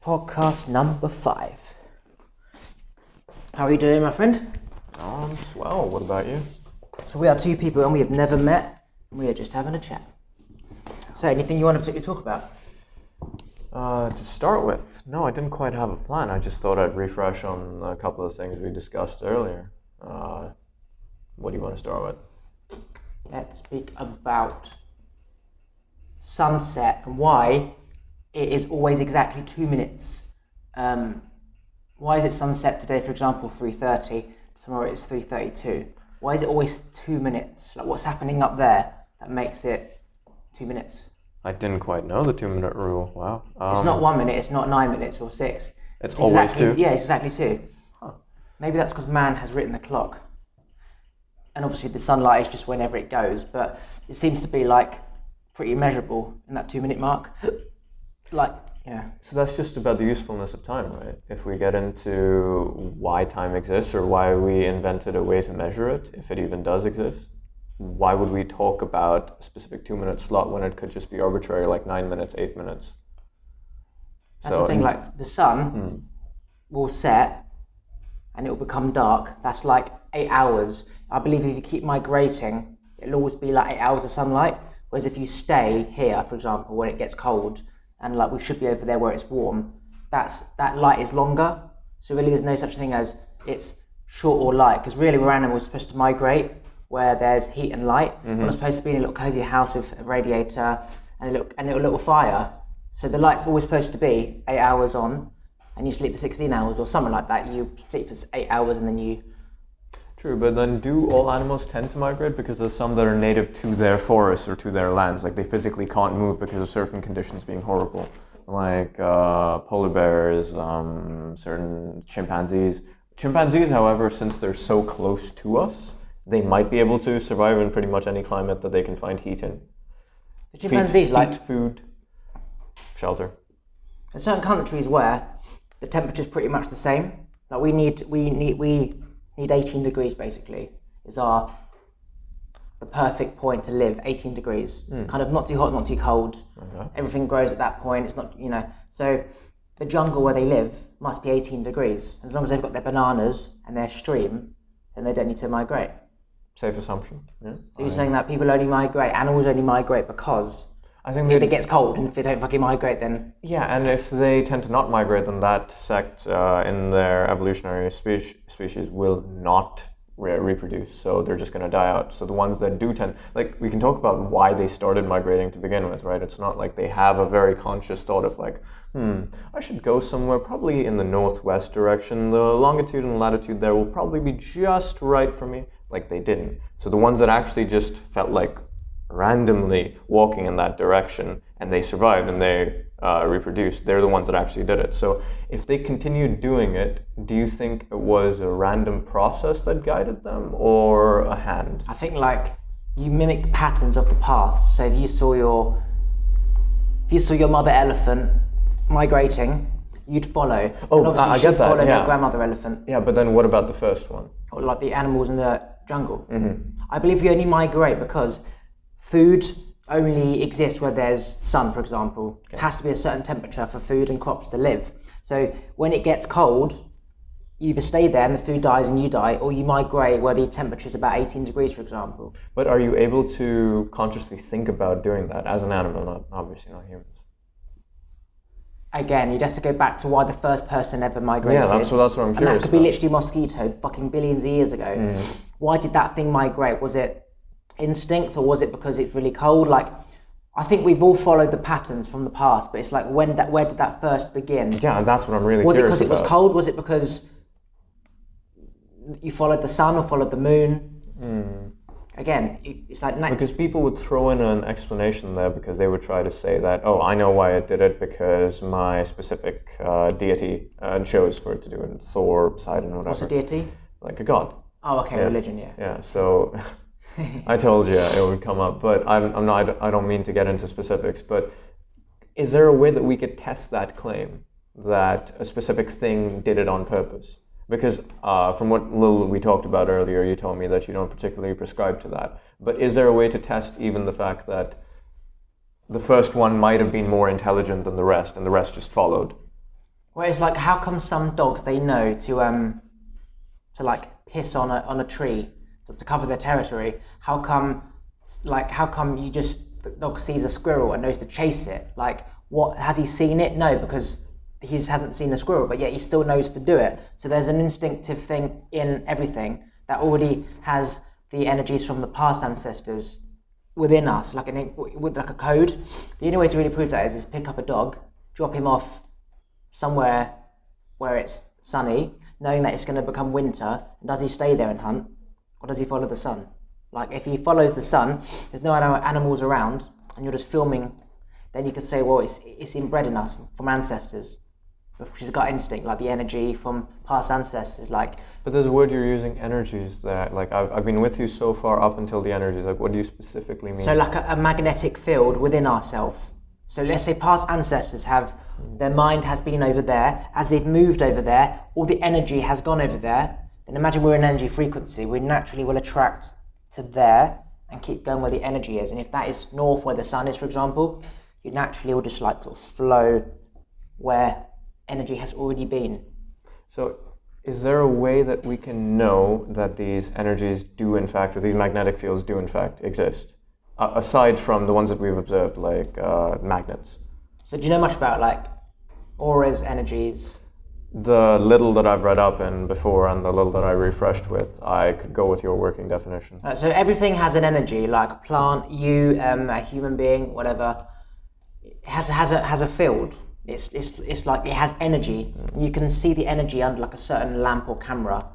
Podcast number 5. How are you doing, my friend? I'm swell. What about you? So we are two people and we have never met, and we are just having a chat. So anything you want to particularly talk about? To start with, no, I didn't quite have a plan. I just thought I'd refresh on a couple of things we discussed earlier. What do you want to start with? Let's speak about sunset and why it is always exactly 2 minutes. Why is it sunset today, for example, 3:30, tomorrow it's 3:32? Why is it always 2 minutes? Like, what's happening up there that makes it 2 minutes? I didn't quite know the 2-minute rule. Wow. It's not 1 minute, it's not 9 minutes or 6. It's always exactly, 2? Yeah, it's exactly 2. Huh. Maybe that's because man has written the clock. And obviously the sunlight is just whenever it goes, but it seems to be like pretty measurable in that 2 minute mark. Like, yeah. So that's just about the usefulness of time, right? If we get into why time exists or why we invented a way to measure it, if it even does exist, why would we talk about a specific 2-minute slot when it could just be arbitrary, like 9 minutes, 8 minutes? That's the thing, like the sun will set and it will become dark. That's like 8 hours. I believe if you keep migrating, it'll always be like 8 hours of sunlight. Whereas if you stay here, for example, when it gets cold, and like we should be over there where it's warm, that light is longer. So really there's no such thing as it's short or light, because really we're animals supposed to migrate where there's heat and light. We're not supposed to be in a little cozy house with a radiator and a little fire. So the light's always supposed to be 8 hours on, and you sleep for 16 hours or something like that. You sleep for 8 hours and then you... True, but then do all animals tend to migrate? Because there's some that are native to their forests or to their lands, like they physically can't move because of certain conditions being horrible, like polar bears, certain chimpanzees. Chimpanzees, however, since they're so close to us, they might be able to survive in pretty much any climate that they can find heat in. The chimpanzees like food, shelter. In certain countries where the temperature's pretty much the same, like we need 18 degrees basically is the perfect point to live. 18 degrees, kind of not too hot, not too cold. Okay. Everything grows at that point. It's not, so the jungle where they live must be 18 degrees. As long as they've got their bananas and their stream, then they don't need to migrate. Safe assumption. Yeah. So you're saying that people only migrate, animals only migrate because I think if it gets cold, and if they don't fucking migrate, then... Yeah, and if they tend to not migrate, then that sect in their evolutionary species will not reproduce, so they're just going to die out. So the ones that do tend... Like, we can talk about why they started migrating to begin with, right? It's not like they have a very conscious thought of like, I should go somewhere probably in the northwest direction. The longitude and latitude there will probably be just right for me. Like, they didn't. So the ones that actually just felt like randomly walking in that direction and they survived and they reproduced, they're the ones that actually did it. So if they continued doing it, do you think it was a random process that guided them or a hand? I think like you mimic the patterns of the past. So if you saw your mother elephant migrating, you'd follow. Oh, and obviously I get that, follow yeah. your grandmother elephant. Yeah, but then what about the first one? Or like the animals in the jungle. I believe you only migrate because food only exists where there's sun, for example. Okay. It has to be a certain temperature for food and crops to live. So when it gets cold, you either stay there and the food dies and you die, or you migrate where the temperature is about 18 degrees, for example. But are you able to consciously think about doing that as an animal, obviously not humans? Again, you'd have to go back to why the first person ever migrated. Yeah, that's what I'm curious about. And that could be about. literally mosquito, fucking billions of years ago. Why did that thing migrate? Was it instinct, or was it because it's really cold? Like, I think we've all followed the patterns from the past, but it's like where did that first begin? Yeah, that's what I'm really curious about. Was it because it was cold? Was it because you followed the sun or followed the moon? Again, it's like... Because people would throw in an explanation there because they would try to say that, oh, I know why it did it because my specific deity chose for it to do it. Thor, Poseidon, whatever. What's a deity? Like a god. Oh, okay, yeah. Religion, yeah. Yeah, so... I told you it would come up, but I don't mean to get into specifics, but is there a way that we could test that claim that a specific thing did it on purpose? Because from what little we talked about earlier, you told me that you don't particularly prescribe to that. But is there a way to test even the fact that the first one might have been more intelligent than the rest and the rest just followed? Well, it's like, how come some dogs, they know to like piss on a tree to cover their territory? How come the dog sees a squirrel and knows to chase it? Like, what, has he seen it? No, because he hasn't seen a squirrel, but yet he still knows to do it. So there's an instinctive thing in everything that already has the energies from the past ancestors within us, with like a code. The only way to really prove that is pick up a dog, drop him off somewhere where it's sunny, knowing that it's going to become winter, and does he stay there and hunt, or does he follow the sun? Like, if he follows the sun, there's no animals around, and you're just filming, then you could say, well, it's inbred in us from ancestors, which is gut instinct, like the energy from past ancestors, like. But there's a word you're using, energies, that, like, I've been with you so far up until the energies, like, what do you specifically mean? So like a magnetic field within ourselves. So let's say past ancestors their mind has been over there, as they've moved over there, all the energy has gone over there, then imagine we're an energy frequency, we naturally will attract to there and keep going where the energy is. And if that is north, where the sun is, for example, you naturally will just like sort of flow where energy has already been. So is there a way that we can know that these energies do in fact, or these magnetic fields do in fact exist, aside from the ones that we've observed, like magnets? So do you know much about like auras, energies? The little that I've read up in before and the little that I refreshed with, I could go with your working definition. So everything has an energy, like a plant, you, a human being, whatever, it has a field. It's like it has energy. And you can see the energy under like a certain lamp or camera.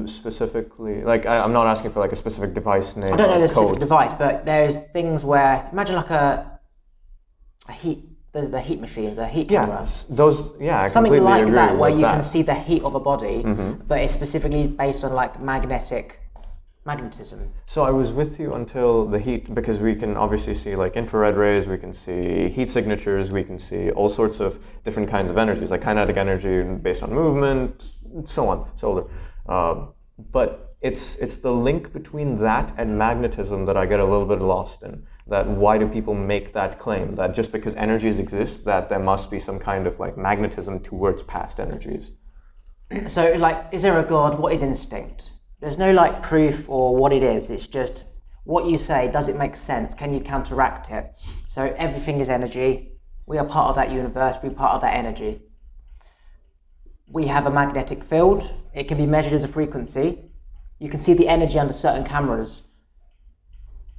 Specifically, like I'm not asking for like a specific device name. I don't know the code. specific device, but there's things where, imagine like a heat, the heat machines, a heat camera. I something like agree that, where you that. can see the heat of a body, but it's specifically based on like magnetism. So I was with you until the heat, because we can obviously see like infrared rays, we can see heat signatures, we can see all sorts of different kinds of energies, like kinetic energy based on movement, so on, so on. But it's the link between that and magnetism that I get a little bit lost in. That why do people make that claim that just because energies exist, that there must be some kind of like magnetism towards past energies? So like, is there a God? What is instinct? There's no like proof or what it is. It's just what you say. Does it make sense? Can you counteract it? So everything is energy. We are part of that universe. We're part of that energy. We have a magnetic field. It can be measured as a frequency. You can see the energy under certain cameras.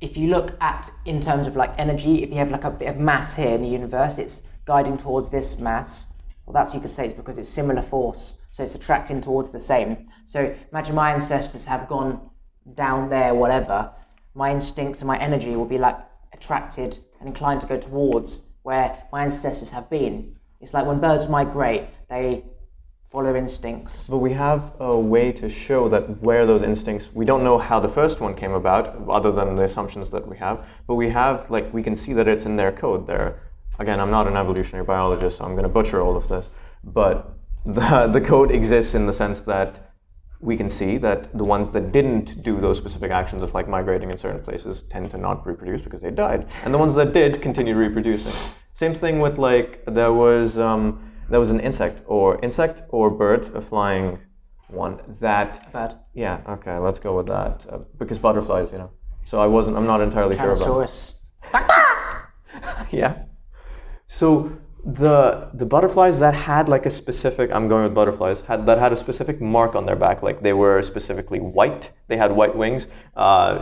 If you look at, in terms of like energy, if you have like a bit of mass here in the universe, it's guiding towards this mass. Well, that's, you could say, it's because it's similar force. So it's attracting towards the same. So imagine my ancestors have gone down there, whatever. My instincts and my energy will be like attracted and inclined to go towards where my ancestors have been. It's like when birds migrate, they follow their instincts. But we have a way to show that where those instincts, we don't know how the first one came about, other than the assumptions that we have, but we have, like, we can see that it's in their code there. Again, I'm not an evolutionary biologist, so I'm going to butcher all of this, but the code exists in the sense that we can see that the ones that didn't do those specific actions of like migrating in certain places tend to not reproduce because they died, and the ones that did continue reproducing. Same thing with like, there was an insect or bird, a flying one that. Bird. Yeah. Okay. Let's go with that because butterflies, you know. So I'm not entirely sure about. Yeah. So the butterflies that had like a specific, I'm going with butterflies, that had a specific mark on their back, like they were specifically white, they had white wings,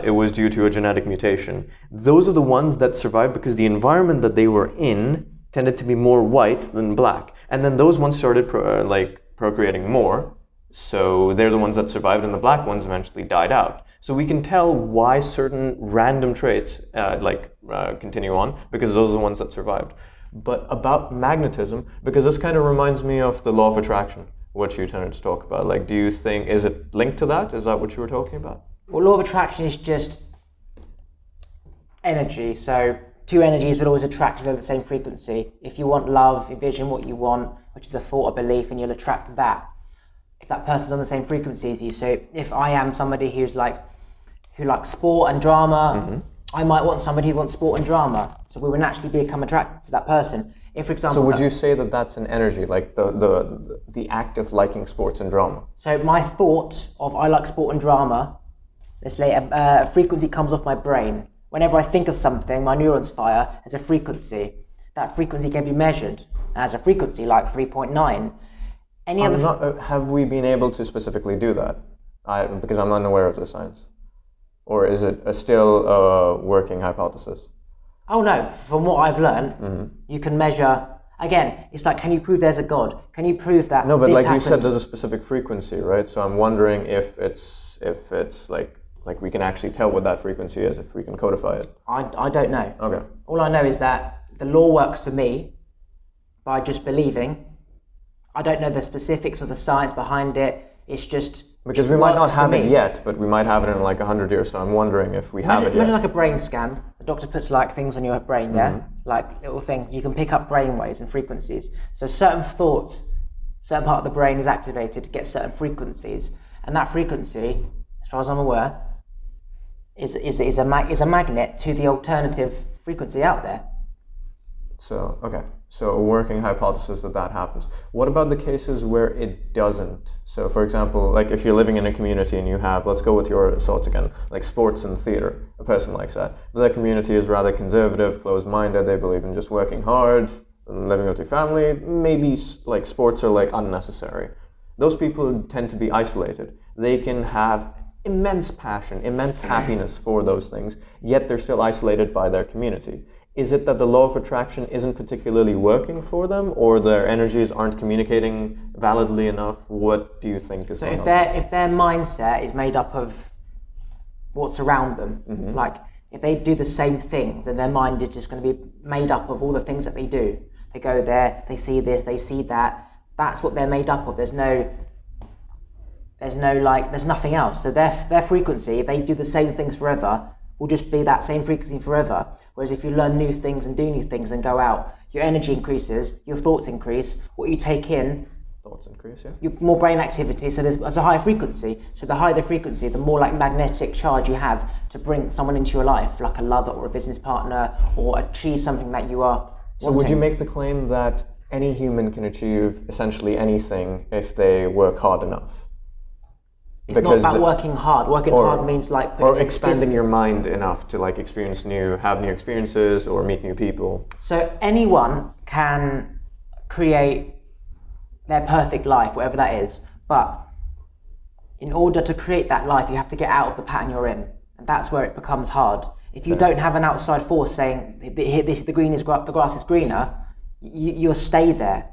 it was due to a genetic mutation. Those are the ones that survived because the environment that they were in tended to be more white than black. And then those ones started procreating more, so they're the ones that survived, and the black ones eventually died out. So we can tell why certain random traits continue on, because those are the ones that survived. But about magnetism, because this kind of reminds me of the law of attraction, what you tended to talk about. Like, do you think, is it linked to that? Is that what you were talking about? Well, law of attraction is just energy. So two energies will always attract at the same frequency. If you want love, envision what you want, which is a thought or belief, and you'll attract that. If that person's on the same frequency as you. So if I am somebody who likes sport and drama, I might want somebody who wants sport and drama. So we will naturally become attracted to that person. If, for example, so would you say that that's an energy, like the act of liking sports and drama? So my thought of I like sport and drama, let's say a frequency comes off my brain. Whenever I think of something, my neurons fire as a frequency. That frequency can be measured as a frequency like 3.9. Have we been able to specifically do that? Because I'm unaware of the science. Or is it still a working hypothesis? Oh no, from what I've learned, you can measure, again, it's like, can you prove there's a God? Can you prove that No, but this like happened? you said, there's a specific frequency, right? So I'm wondering if it's like we can actually tell what that frequency is, if we can codify it. I don't know. Okay. All I know is that the law works for me by just believing. I don't know the specifics or the science behind it. It's just... Because we might not have it yet, but we might have it in like 100 years, so I'm wondering if we have it yet. Imagine like a brain scan. The doctor puts like things on your brain, yeah? Like little things. You can pick up brain waves and frequencies. So certain thoughts, certain part of the brain is activated to get certain frequencies. And that frequency, as far as I'm aware, is a magnet to the alternative frequency out there. So, okay. So a working hypothesis that happens. What about the cases where it doesn't? So for example, like if you're living in a community and you have, let's go with your thoughts again, like sports and theater, a person likes that. But that community is rather conservative, closed-minded, they believe in just working hard, and living with your family, maybe like sports are like unnecessary. Those people tend to be isolated. They can have immense passion, immense happiness for those things, yet they're still isolated by their community. Is it that the law of attraction isn't particularly working for them, or their energies aren't communicating validly enough? What do you think is going on? So if their mindset is made up of what's around them, like if they do the same things, then their mind is just going to be made up of all the things that they do. They go there, they see this, they see that. That's what they're made up of. There's nothing else. So their frequency, if they do the same things forever, will just be that same frequency forever. Whereas if you learn new things and do new things and go out, your energy increases, your thoughts increase, what you take in, thoughts increase, yeah. More brain activity, so there's a higher frequency. So the higher the frequency, the more like magnetic charge you have to bring someone into your life, like a lover or a business partner, or achieve something that you are So wanting. would you make the claim that any human can achieve essentially anything if they work hard enough? It's not about working hard. Working hard means like or expanding your mind enough to like have new experiences or meet new people. So anyone can create their perfect life, whatever that is. But in order to create that life, you have to get out of the pattern you're in, and that's where it becomes hard. If you don't have an outside force saying the grass is greener, you'll stay there.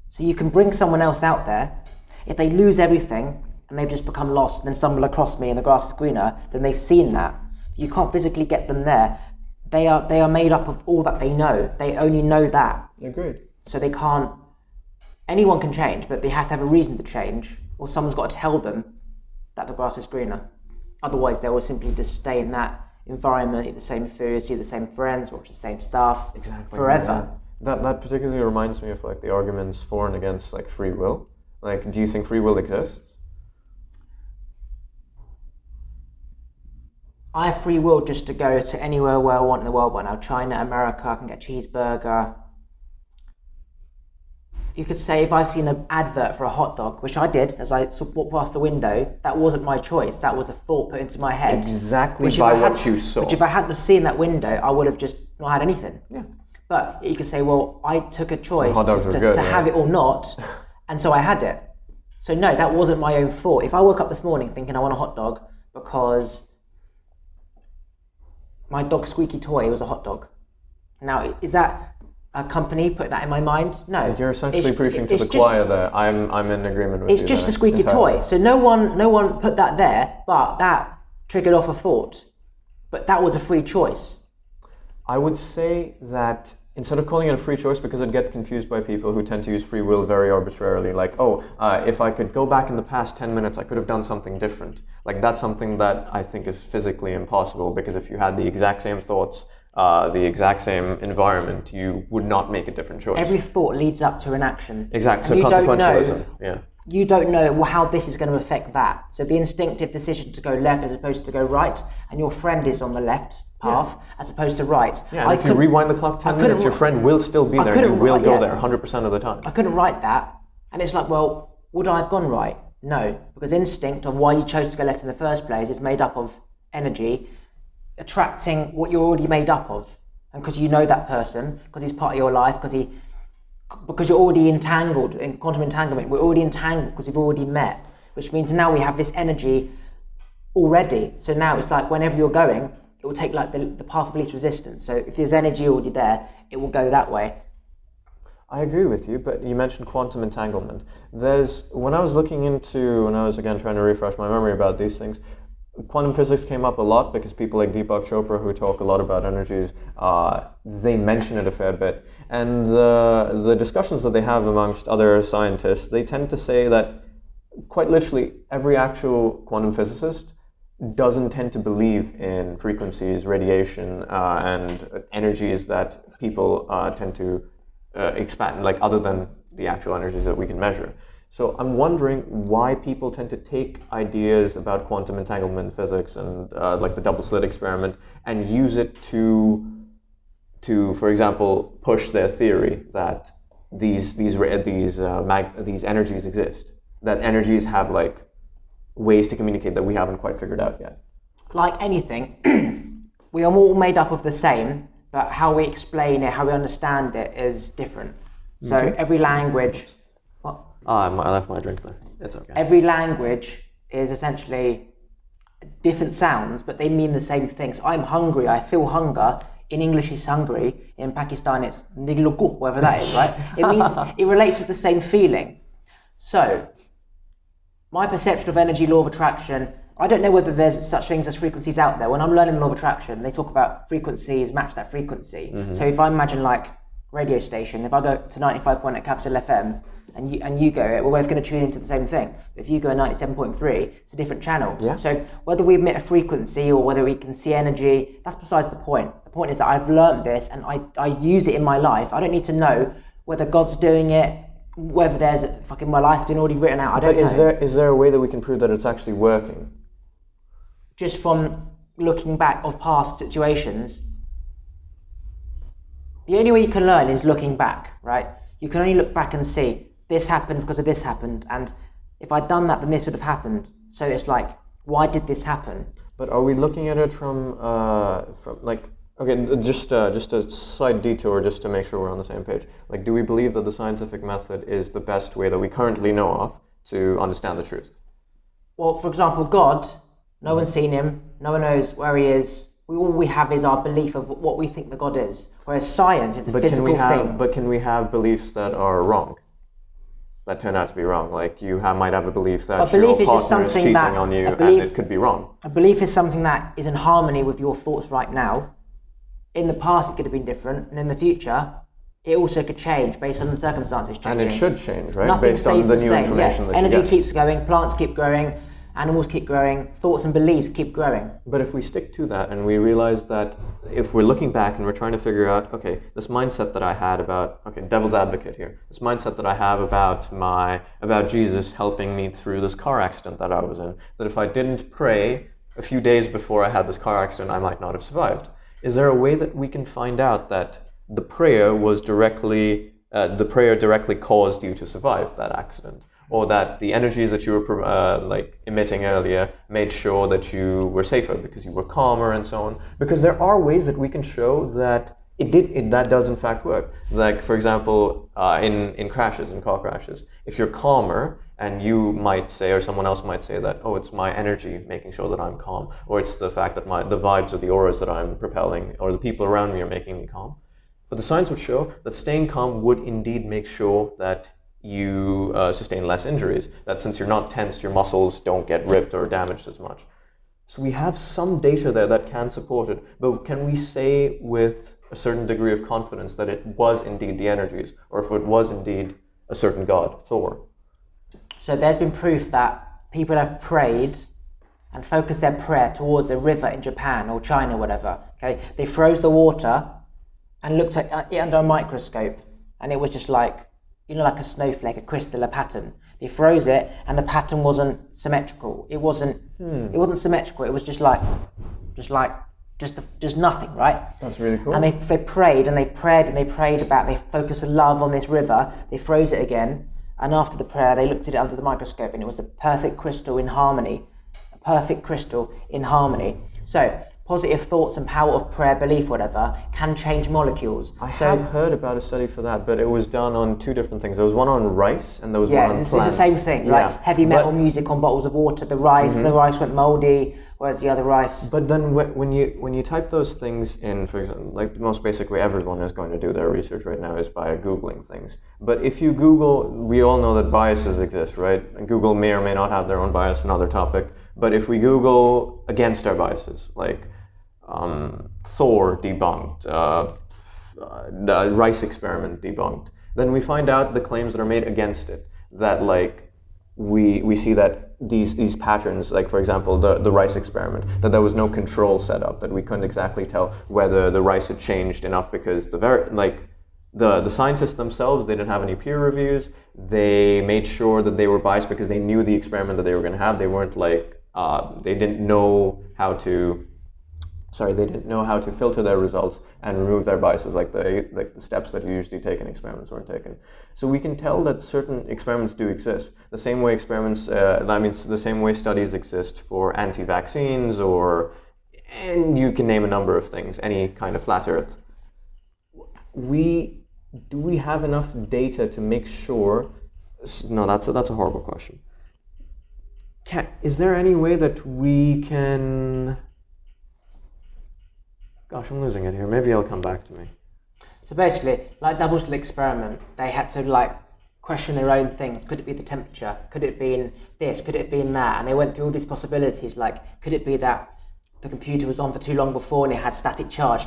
So you can bring someone else out there. If they lose everything and they've just become lost, and then stumble across me and the grass is greener, then they've seen that. You can't physically get them there. They are made up of all that they know. They only know that. Agreed. So they can't. Anyone can change, but they have to have a reason to change, or someone's got to tell them that the grass is greener. Otherwise, they will simply just stay in that environment, eat the same food, see the same friends, watch the same stuff forever. Yeah. That particularly reminds me of like the arguments for and against like free will. Like, do you think free will exists? I have free will just to go to anywhere where I want in the world right now. China, America, I can get a cheeseburger. You could say if I seen an advert for a hot dog, which I did as I walked past the window, that wasn't my choice. That was a thought put into my head. Exactly by what you saw. Which if I hadn't seen that window, I would have just not had anything. Yeah. But you could say, well, I took a choice to have it or not, and so I had it. So no, that wasn't my own thought. If I woke up this morning thinking I want a hot dog because my dog's squeaky toy was a hot dog. Now, is that a company put that in my mind? No. You're essentially preaching to the choir there. I'm in agreement with you. It's just a squeaky toy. So no one put that there, but that triggered off a thought. But that was a free choice. I would say that instead of calling it a free choice, because it gets confused by people who tend to use free will very arbitrarily, like, if I could go back in the past 10 minutes, I could have done something different. Like, that's something that I think is physically impossible, because if you had the exact same thoughts, the exact same environment, you would not make a different choice. Every thought leads up to an action. Exactly, so consequentialism, yeah. You don't know how this is going to affect that. So the instinctive decision to go left as opposed to go right, and your friend is on the lest path as opposed to right. Yeah, and if you rewind the clock 10 minutes, your friend will still be there. You will go there 100% of the time. I couldn't write that. And it's like, well, would I have gone right? No, because instinct of why you chose to go left in the first place is made up of energy attracting what you're already made up of. And because you know that person, because he's part of your life, because you're already entangled in quantum entanglement, we're already entangled because we've already met, which means now we have this energy already. So now it's like whenever you're going, it will take like the path of least resistance. So if there's energy already there, it will go that way. I agree with you, but you mentioned quantum entanglement. When I was again trying to refresh my memory about these things, quantum physics came up a lot because people like Deepak Chopra, who talk a lot about energies, they mention it a fair bit. And the discussions that they have amongst other scientists, they tend to say that quite literally every actual quantum physicist doesn't tend to believe in frequencies, radiation, and energies that people tend to expand, like other than the actual energies that we can measure. So I'm wondering why people tend to take ideas about quantum entanglement physics and like the double slit experiment and use it to, for example, push their theory that these energies exist, that energies have like ways to communicate that we haven't quite figured out yet. Like anything, we are all made up of the same, but how we explain it, how we understand it is different. So every language... What? I left my drink there. It's okay. Every language is essentially different sounds, but they mean the same thing. So I'm hungry, I feel hunger. In English it's hungry. In Pakistan it's nigluku, whatever that is, right? It means it relates to the same feeling. So my perception of energy, law of attraction, I don't know whether there's such things as frequencies out there. When I'm learning the law of attraction, they talk about frequencies, match that frequency. Mm-hmm. So if I imagine like radio station, if I go to 95 at Capital FM and you go, well, we're going to tune into the same thing. If you go 97.3, it's a different channel. Yeah. So whether we emit a frequency or whether we can see energy, that's besides the point. The point is that I've learned this and I use it in my life. I don't need to know whether God's doing it, whether there's fucking my life's been already written out. I don't know. Is there a way that we can prove that it's actually working? Just from looking back of past situations, the only way you can learn is looking back, right? You can only look back and see this happened because of this happened, and if I'd done that, then this would have happened. So it's like, why did this happen? But are we looking at it from like, okay, just a slight detour, just to make sure we're on the same page. Like, do we believe that the scientific method is the best way that we currently know of to understand the truth? Well, for example, God. No one's seen him, no one knows where he is. All we have is our belief of what we think the God is. Whereas science is a physical thing. But can we have beliefs that are wrong? That turn out to be wrong? Like you might have a belief that your partner is cheating on you and it could be wrong. A belief is something that is in harmony with your thoughts right now. In the past it could have been different, and in the future it also could change based on the circumstances changing. And it should change, right? Nothing based on the new information that you get. Energy keeps going, plants keep growing, animals keep growing, thoughts and beliefs keep growing. But if we stick to that and we realize that if we're looking back and we're trying to figure out, okay, this mindset that I had about, okay, devil's advocate here, this mindset that I have about Jesus helping me through this car accident that I was in, that if I didn't pray a few days before I had this car accident, I might not have survived. Is there a way that we can find out that the prayer directly caused you to survive that accident? Or that the energies that you were emitting earlier made sure that you were safer because you were calmer and so on. Because there are ways that we can show that that does in fact work. Like for example, in car crashes, if you're calmer and you might say, or someone else might say that, oh, it's my energy making sure that I'm calm, or it's the fact that the vibes or the auras that I'm propelling, or the people around me are making me calm. But the science would show that staying calm would indeed make sure that you sustain less injuries, that since you're not tense, your muscles don't get ripped or damaged as much. So we have some data there that can support it, but can we say with a certain degree of confidence that it was indeed the energies, or if it was indeed a certain god, Thor? So there's been proof that people have prayed and focused their prayer towards a river in Japan or China or whatever. Okay, they froze the water and looked at it under a microscope, and it was just like, you know, like a snowflake, a crystal, a pattern. They froze it, and the pattern wasn't symmetrical. It wasn't symmetrical. It was just like just nothing, right? That's really cool. And they prayed and they prayed and they prayed about, they focused love on this river, they froze it again, and after the prayer they looked at it under the microscope and it was a perfect crystal in harmony. So positive thoughts and power of prayer, belief, whatever, can change molecules. I have heard about a study for that, but it was done on two different things. There was one on rice and there was one on plants. It's the same thing, right? Heavy metal music on bottles of water. The rice went moldy, whereas the other rice. But then when you type those things in, for example, like the most basic way everyone is going to do their research right now is by Googling things. But if you Google, we all know that biases exist, right? And Google may or may not have their own bias, another topic. But if we Google against our biases, like Thor debunked, the rice experiment debunked, then we find out the claims that are made against it. That like we see that these patterns, like for example the rice experiment, that there was no control set up, that we couldn't exactly tell whether the rice had changed enough because the scientists themselves, they didn't have any peer reviews. They made sure that they were biased because they knew the experiment that they were going to have. They weren't like they didn't know how to filter their results and remove their biases, like the steps that you usually take in experiments weren't taken. So we can tell that certain experiments do exist. The same way the same way studies exist for anti-vaccines, and you can name a number of things, any kind of flat earth. Do we have enough data to make sure? No, that's a horrible question. Is there any way that we can? Gosh, I'm losing it here. Maybe it'll come back to me. So basically, like double slit experiment, they had to like question their own things. Could it be the temperature? Could it be in this? Could it be in that? And they went through all these possibilities. Like, could it be that the computer was on for too long before and it had static charge?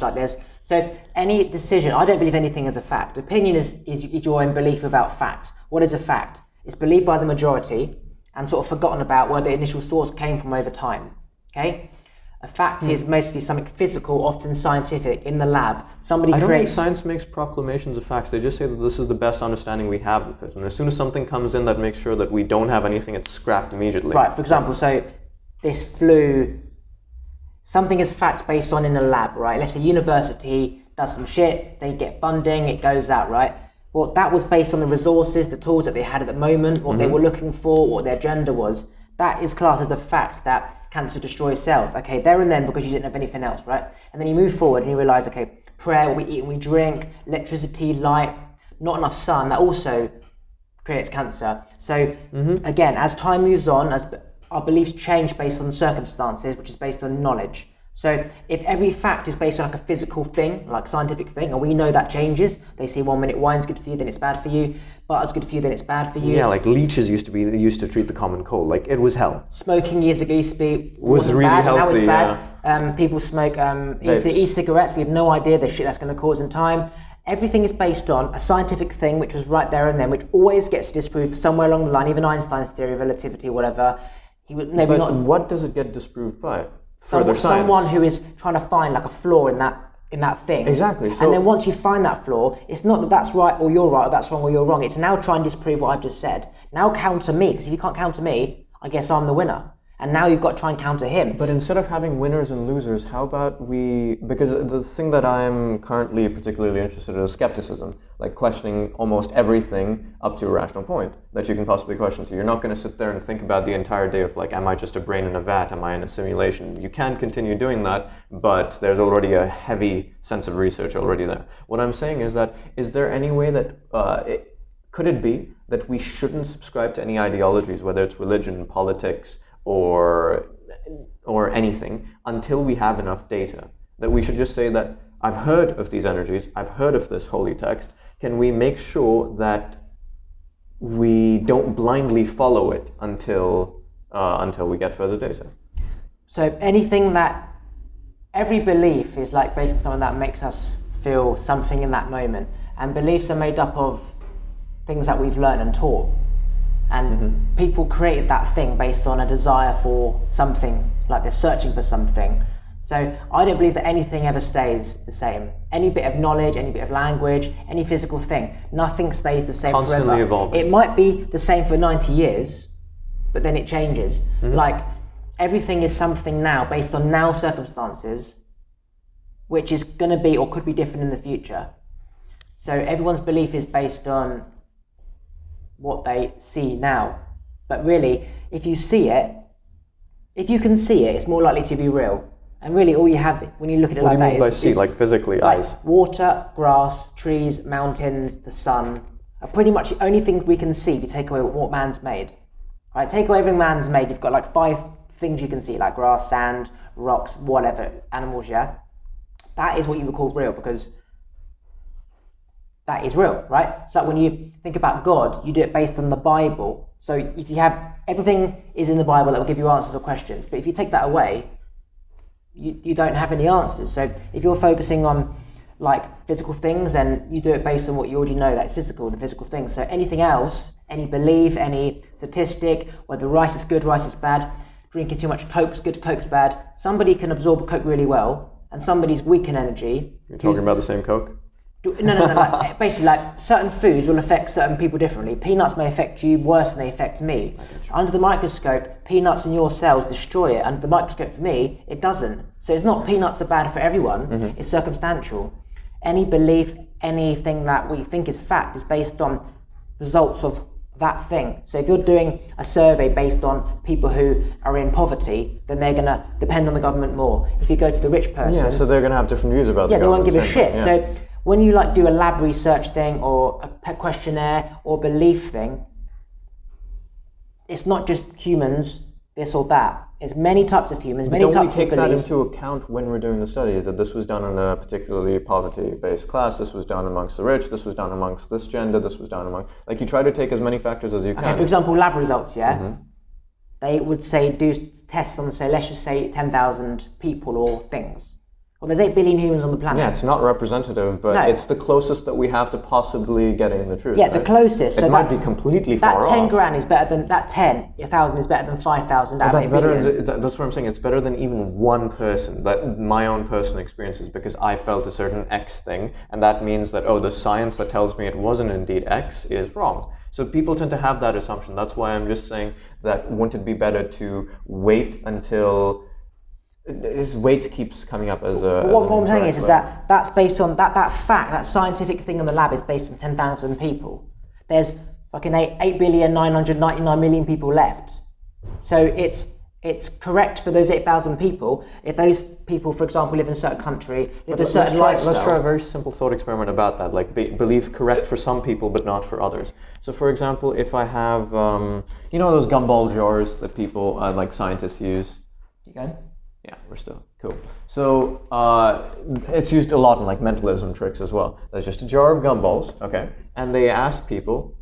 So any decision, I don't believe anything is a fact. Opinion is your own belief without fact. What is a fact? It's believed by the majority and sort of forgotten about where the initial source came from over time. Okay? A fact is mostly something physical, often scientific, in the lab. I don't think science makes proclamations of facts. They just say that this is the best understanding we have of it. And as soon as something comes in that makes sure that we don't have anything, it's scrapped immediately. Right, for example, so this flu, something is fact based on in a lab, right? Let's say university does some shit, they get funding, it goes out, right? Well, that was based on the resources, the tools that they had at the moment, what they were looking for, what their agenda was. That is classed as the fact that cancer destroys cells. Okay, there and then, because you didn't have anything else, right? And then you move forward and you realize, okay, prayer, what we eat and we drink, electricity, light, not enough sun, that also creates cancer. So again, as time moves on, as our beliefs change based on circumstances, which is based on knowledge. So if every fact is based on like a physical thing, like scientific thing, and we know that changes, they say 1 minute wine's good for you, then it's bad for you, butter's good for you, then it's bad for you. Yeah, like leeches used to treat the common cold, like it was hell. Smoking years ago used to be was really bad, healthy. And now it's bad. People smoke e-cigarettes. We have no idea the shit that's going to cause in time. Everything is based on a scientific thing, which was right there and then, which always gets disproved somewhere along the line. Even Einstein's theory of relativity or whatever. What does it get disproved by? Someone who is trying to find like a flaw in that thing. Exactly. And then once you find that flaw, it's not that that's right or you're right, or that's wrong or you're wrong. It's now try and disprove what I've just said. Now counter me, because if you can't counter me, I guess I'm the winner. And now you've got to try and counter him. But instead of having winners and losers, how about because the thing that I'm currently particularly interested in is skepticism, like questioning almost everything up to a rational point that you can possibly question to. You're not going to sit there and think about the entire day of like, am I just a brain in a vat? Am I in a simulation? You can continue doing that, but there's already a heavy sense of research already there. What I'm saying is that, is there any way that, could it be that we shouldn't subscribe to any ideologies, whether it's religion, politics, or anything, until we have enough data? That we should just say that I've heard of these energies, I've heard of this holy text. Can we make sure that we don't blindly follow it until we get further data? So every belief is like based on something that makes us feel something in that moment, and beliefs are made up of things that we've learned and taught. And people created that thing based on a desire for something, like they're searching for something. So I don't believe that anything ever stays the same. Any bit of knowledge, any bit of language, any physical thing, nothing stays the same constantly forever. Evolving. It might be the same for 90 years, but then it changes. Like everything is something now based on now circumstances, which is going to be or could be different in the future. So everyone's belief is based on what they see now. But really, if you see it, if you can see it, it's more likely to be real. And really, all you have when you look at it like that is... What do you mean by see, like physically, like eyes? Water, grass, trees, mountains, the sun are pretty much the only thing we can see if you take away what man's made. Right? Take away everything man's made, you've got like 5 things you can see, like grass, sand, rocks, whatever, animals, yeah? That is what you would call real, because that is real, right? So like when you think about God, you do it based on the Bible. So if you have, everything is in the Bible that will give you answers or questions, but if you take that away, you don't have any answers. So if you're focusing on like physical things, then you do it based on what you already know, that it's physical, the physical things. So anything else, any belief, any statistic, whether rice is good, rice is bad, drinking too much Coke's good, Coke's bad, somebody can absorb Coke really well, and somebody's weak in energy. You're talking about the same Coke? No. Like, basically, like certain foods will affect certain people differently. Peanuts may affect you worse than they affect me. Under the microscope, peanuts in your cells destroy it. Under the microscope, for me, it doesn't. So it's not peanuts are bad for everyone. Mm-hmm. It's circumstantial. Any belief, anything that we think is fact is based on results of that thing. So if you're doing a survey based on people who are in poverty, then they're going to depend on the government more. If you go to the rich person... Yeah, so they're going to have different views about the government. Yeah, they won't give a shit. Yeah. So when you like do a lab research thing or a questionnaire or belief thing, it's not just humans, this or that. It's many types of humans, many types of beliefs. Don't we take that into account when we're doing the studies, that this was done in a particularly poverty-based class, this was done amongst the rich, this was done amongst this gender, this was done among... Like, you try to take as many factors as you can. Okay, for example, lab results, yeah? Mm-hmm. They would say, do tests on, say, let's just say 10,000 people or things. Well, there's 8 billion humans on the planet. Yeah, it's not representative, but it's the closest that we have to possibly getting the truth. Yeah, right? The closest. It might be completely far off. That 10 grand is better than, that 1,000 is better than 5,000 out of 8 billion. That's what I'm saying. It's better than even one person, that my own personal experiences, because I felt a certain X thing, and that means that, the science that tells me it wasn't indeed X is wrong. So people tend to have that assumption. That's why I'm just saying that wouldn't it be better to wait until... This weight keeps coming up as a... What I'm saying is that that's based on that fact, that scientific thing in the lab is based on 10,000 people. There's fucking 8,999,000,000 people left. So it's correct for those 8,000 people. If those people, for example, live in a certain country, live a certain lifestyle... Let's try a very simple thought experiment about that, like belief correct for some people but not for others. So for example, if I have, those Gumball jars that people, like scientists use? You go. Yeah, we're still cool. So it's used a lot in like mentalism tricks as well. There's just a jar of gumballs, okay, and they ask people,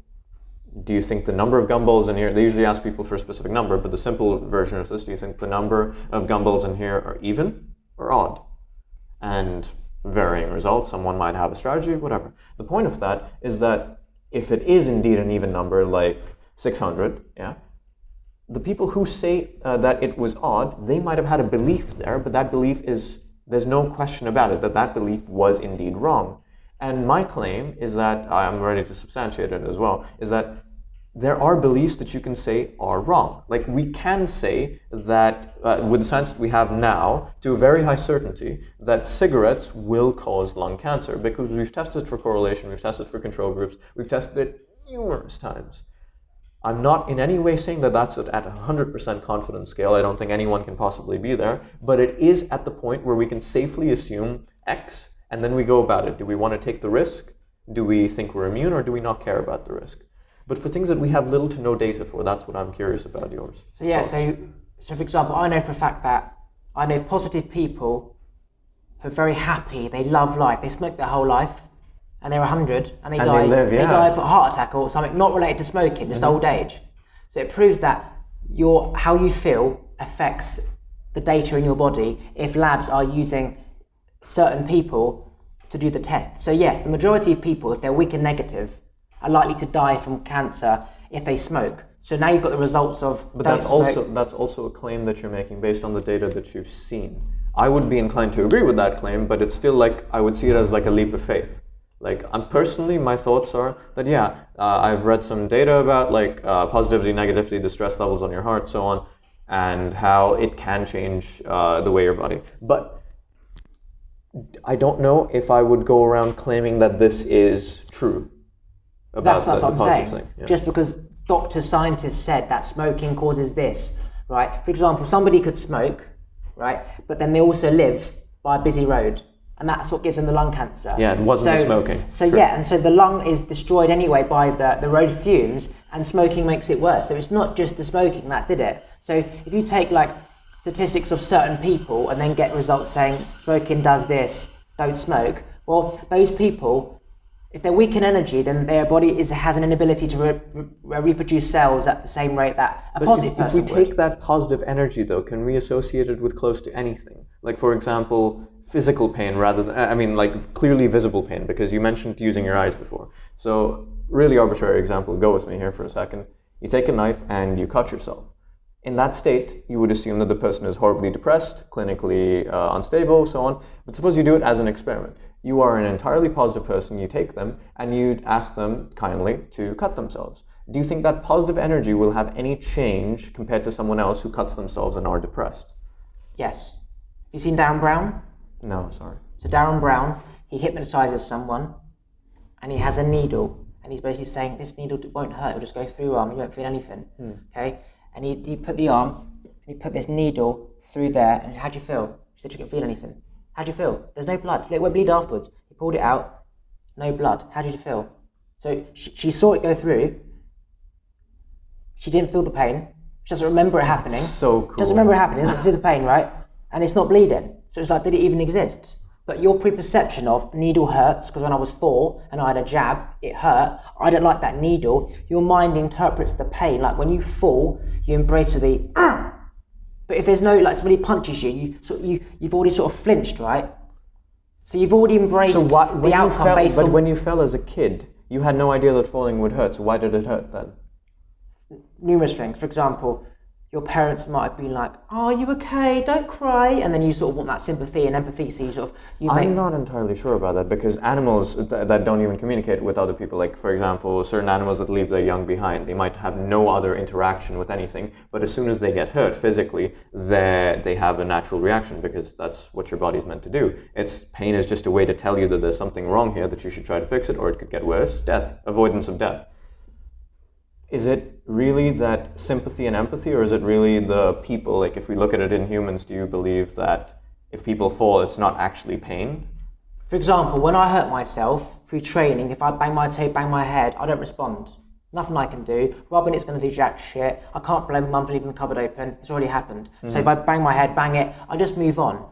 do you think the number of gumballs in here, they usually ask people for a specific number, but the simple version of this, do you think the number of gumballs in here are even or odd? And varying results, someone might have a strategy, whatever. The point of that is that if it is indeed an even number, like 600, yeah, the people who say that it was odd, they might have had a belief there, but that belief there's no question about it, that belief was indeed wrong. And my claim is that, I'm ready to substantiate it as well, is that there are beliefs that you can say are wrong. Like we can say that, with the science that we have now, to a very high certainty, that cigarettes will cause lung cancer, because we've tested for correlation, we've tested for control groups, we've tested it numerous times. I'm not in any way saying that that's at a 100% confidence scale. I don't think anyone can possibly be there, but it is at the point where we can safely assume X, and then we go about it. Do we want to take the risk? Do we think we're immune, or do we not care about the risk? But for things that we have little to no data for, that's what I'm curious about yours. So yeah, so for example, I know for a fact that I know positive people who are very happy, they love life, they smoke their whole life, and they're 100, and they die. They die of a heart attack or something not related to smoking, just old age. So it proves that how you feel affects the data in your body if labs are using certain people to do the test. So yes, the majority of people, if they're weak and negative, are likely to die from cancer if they smoke. So now you've got the results of... But that's also a claim that you're making based on the data that you've seen. I would be inclined to agree with that claim, but it's still like, I would see it as like a leap of faith. Like, personally, my thoughts are that, I've read some data about like positivity, negativity, the stress levels on your heart, so on, and how it can change the way your body. But I don't know if I would go around claiming that this is true. That's what I'm saying. Thing. Yeah. Just because doctors, scientists said that smoking causes this, right? For example, somebody could smoke, right? But then they also live by a busy road. And that's what gives them the lung cancer. Yeah, it wasn't the smoking. So yeah, and so the lung is destroyed anyway by the road fumes, and smoking makes it worse. So it's not just the smoking that did it. So if you take like statistics of certain people and then get results saying smoking does this, don't smoke, well, those people, if they're weak in energy, then their body has an inability to reproduce cells at the same rate that a positive person would. If we take that positive energy, though, can we associate it with close to anything? Like, for example, physical pain rather than, like clearly visible pain, because you mentioned using your eyes before. So, really arbitrary example, go with me here for a second. You take a knife and you cut yourself. In that state, you would assume that the person is horribly depressed, clinically unstable, so on. But suppose you do it as an experiment. You are an entirely positive person, you take them, and you'd ask them kindly to cut themselves. Do you think that positive energy will have any change compared to someone else who cuts themselves and are depressed? Yes. Have you seen Darren Brown? No, sorry. So Darren Brown, he hypnotizes someone, and he has a needle, and he's basically saying, this needle won't hurt, it'll just go through your arm, you won't feel anything, okay? And he put the arm, and he put this needle through there, and how do you feel? She said, you can't feel anything. How do you feel? There's no blood. It won't bleed afterwards. He pulled it out, no blood. How did you feel? So she saw it go through. She didn't feel the pain. She doesn't remember it happening. That's so cool. Doesn't remember it happening. Doesn't feel the pain, right? And it's not bleeding. So it's like, did it even exist? But your preperception of needle hurts, because when I was 4 and I had a jab, it hurt. I don't like that needle. Your mind interprets the pain. Like when you fall, you embrace with the But if there's no, like somebody punches you, you've already sort of flinched, right? So you've already embraced the outcome based on... But when you fell as a kid, you had no idea that falling would hurt, so why did it hurt then? Numerous things. For example, your parents might have been like, oh, are you okay? Don't cry. And then you sort of want that sympathy and empathy, so you sort of... I'm not entirely sure about that, because animals that don't even communicate with other people, like, for example, certain animals that leave their young behind, they might have no other interaction with anything, but as soon as they get hurt physically, they have a natural reaction, because that's what your body's meant to do. Pain is just a way to tell you that there's something wrong here, that you should try to fix it, or it could get worse. Death, avoidance of death. Is it really that sympathy and empathy, or is it really the people? Like, if we look at it in humans, do you believe that if people fall, it's not actually pain? For example, when I hurt myself through training, if I bang my toe, bang my head, I don't respond. Nothing I can do. Rubbing it's going to do jack shit. I can't blame mum for leaving the cupboard open. It's already happened. So if I bang my head, bang it, I just move on.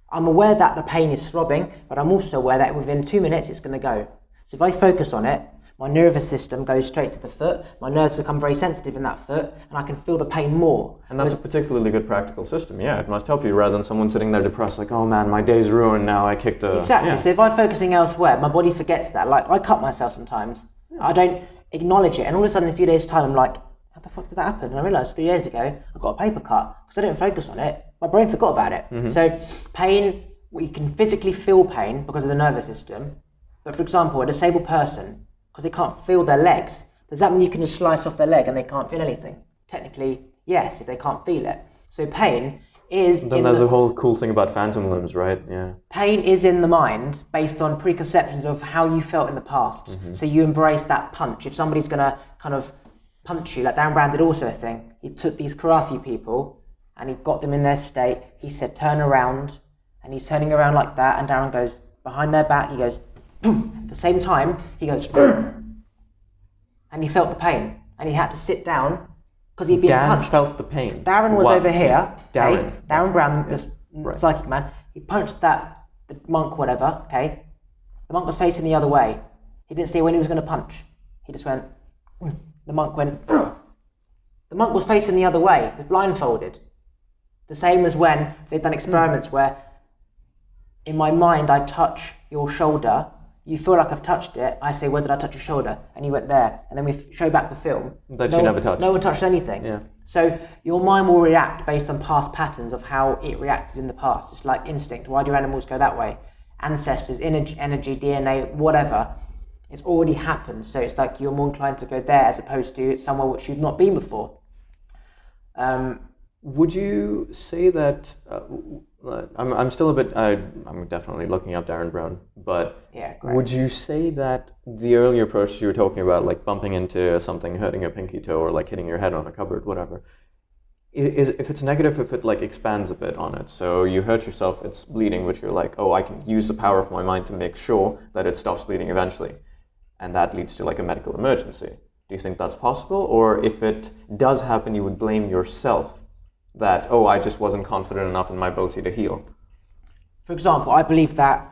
I'm aware that the pain is throbbing, but I'm also aware that within 2 minutes it's going to go. So if I focus on it, my nervous system goes straight to the foot, my nerves become very sensitive in that foot, and I can feel the pain more. And that's a particularly good practical system, yeah. It must help you, rather than someone sitting there depressed, like, oh man, my day's ruined now, I kicked a... Exactly, yeah. So if I'm focusing elsewhere, my body forgets that. Like, I cut myself sometimes, I don't acknowledge it, and all of a sudden in a few days' time, I'm like, how the fuck did that happen? And I realised 3 days ago, I got a paper cut, because I didn't focus on it, my brain forgot about it. So pain, we can physically feel pain because of the nervous system, but for example, a disabled person, because they can't feel their legs, does that mean you can just slice off their leg and they can't feel anything? Technically, yes, if they can't feel it. So pain is... Then there's a whole cool thing about phantom limbs, right? Yeah. Pain is in the mind based on preconceptions of how you felt in the past. So you embrace that punch. If somebody's going to kind of punch you, like Darren Brown did also a thing. He took these karate people and he got them in their state. He said, turn around. And he's turning around like that. And Darren goes behind their back. He goes... At the same time, he goes, and he felt the pain, and he had to sit down because he'd been punched. Dan felt the pain. Darren was over here. Darren. Okay? Darren Brown, this psychic man. He punched the monk, whatever. Okay, the monk was facing the other way. He didn't see when he was going to punch. He just went. The monk went. The monk was facing the other way. He was blindfolded. The same as when they've done experiments where, in my mind, I touch your shoulder. You feel like I've touched it. I say, where did I touch your shoulder? And you went there. And then we show back the film. That you never touched. No one touched anything. Yeah. So your mind will react based on past patterns of how it reacted in the past. It's like instinct. Why do animals go that way? Ancestors, energy, DNA, whatever. It's already happened. So it's like you're more inclined to go there as opposed to somewhere which you've not been before. Would you say that? I'm still a bit. I'm definitely looking up Darren Brown, but yeah, great. Would you say that the earlier approach you were talking about, like bumping into something, hurting your pinky toe, or like hitting your head on a cupboard, whatever, is if it's negative, if it like expands a bit on it, so you hurt yourself, it's bleeding, which you're like, oh, I can use the power of my mind to make sure that it stops bleeding eventually, and that leads to like a medical emergency. Do you think that's possible, or if it does happen, you would blame yourself? That, oh, I just wasn't confident enough in my ability to heal. For example, I believe that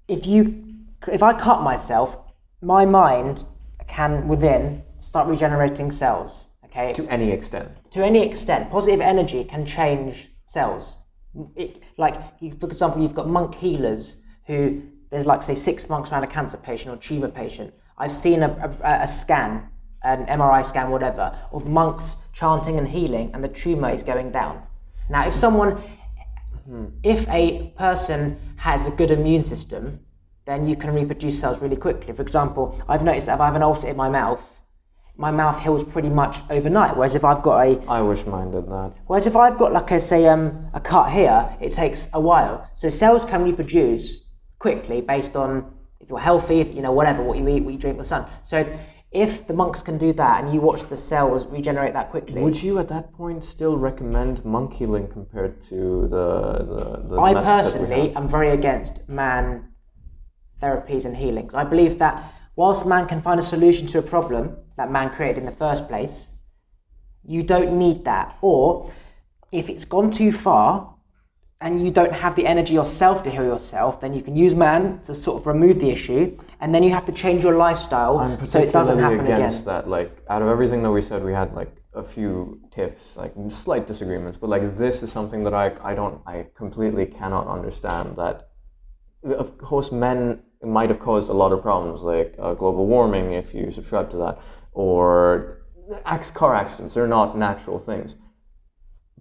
if I cut myself, my mind can within start regenerating cells. Okay. To any extent. To any extent, positive energy can change cells. For example, you've got monk healers who there's like say 6 monks around a cancer patient or tumor patient. I've seen a scan. An MRI scan, whatever, of monks chanting and healing, and the tumor is going down. Now, if a person has a good immune system, then you can reproduce cells really quickly. For example, I've noticed that if I have an ulcer in my mouth heals pretty much overnight. Whereas if I've got I wish mine did that. Whereas if I've got like a cut here, it takes a while. So cells can reproduce quickly based on if you're healthy, if whatever, what you eat, what you drink, the sun. So if the monks can do that and you watch the cells regenerate that quickly... Would you at that point still recommend monk healing compared to the I personally am very against man therapies and healings. I believe that whilst man can find a solution to a problem that man created in the first place, you don't need that. Or if it's gone too far and you don't have the energy yourself to heal yourself, then you can use man to sort of remove the issue, and then you have to change your lifestyle so it doesn't happen again. I'm particularly against that. Like, out of everything that we said, we had like a few tips, like slight disagreements, but like this is something that I completely cannot understand. That, of course, men might have caused a lot of problems, like global warming, if you subscribe to that, or car accidents. They're not natural things.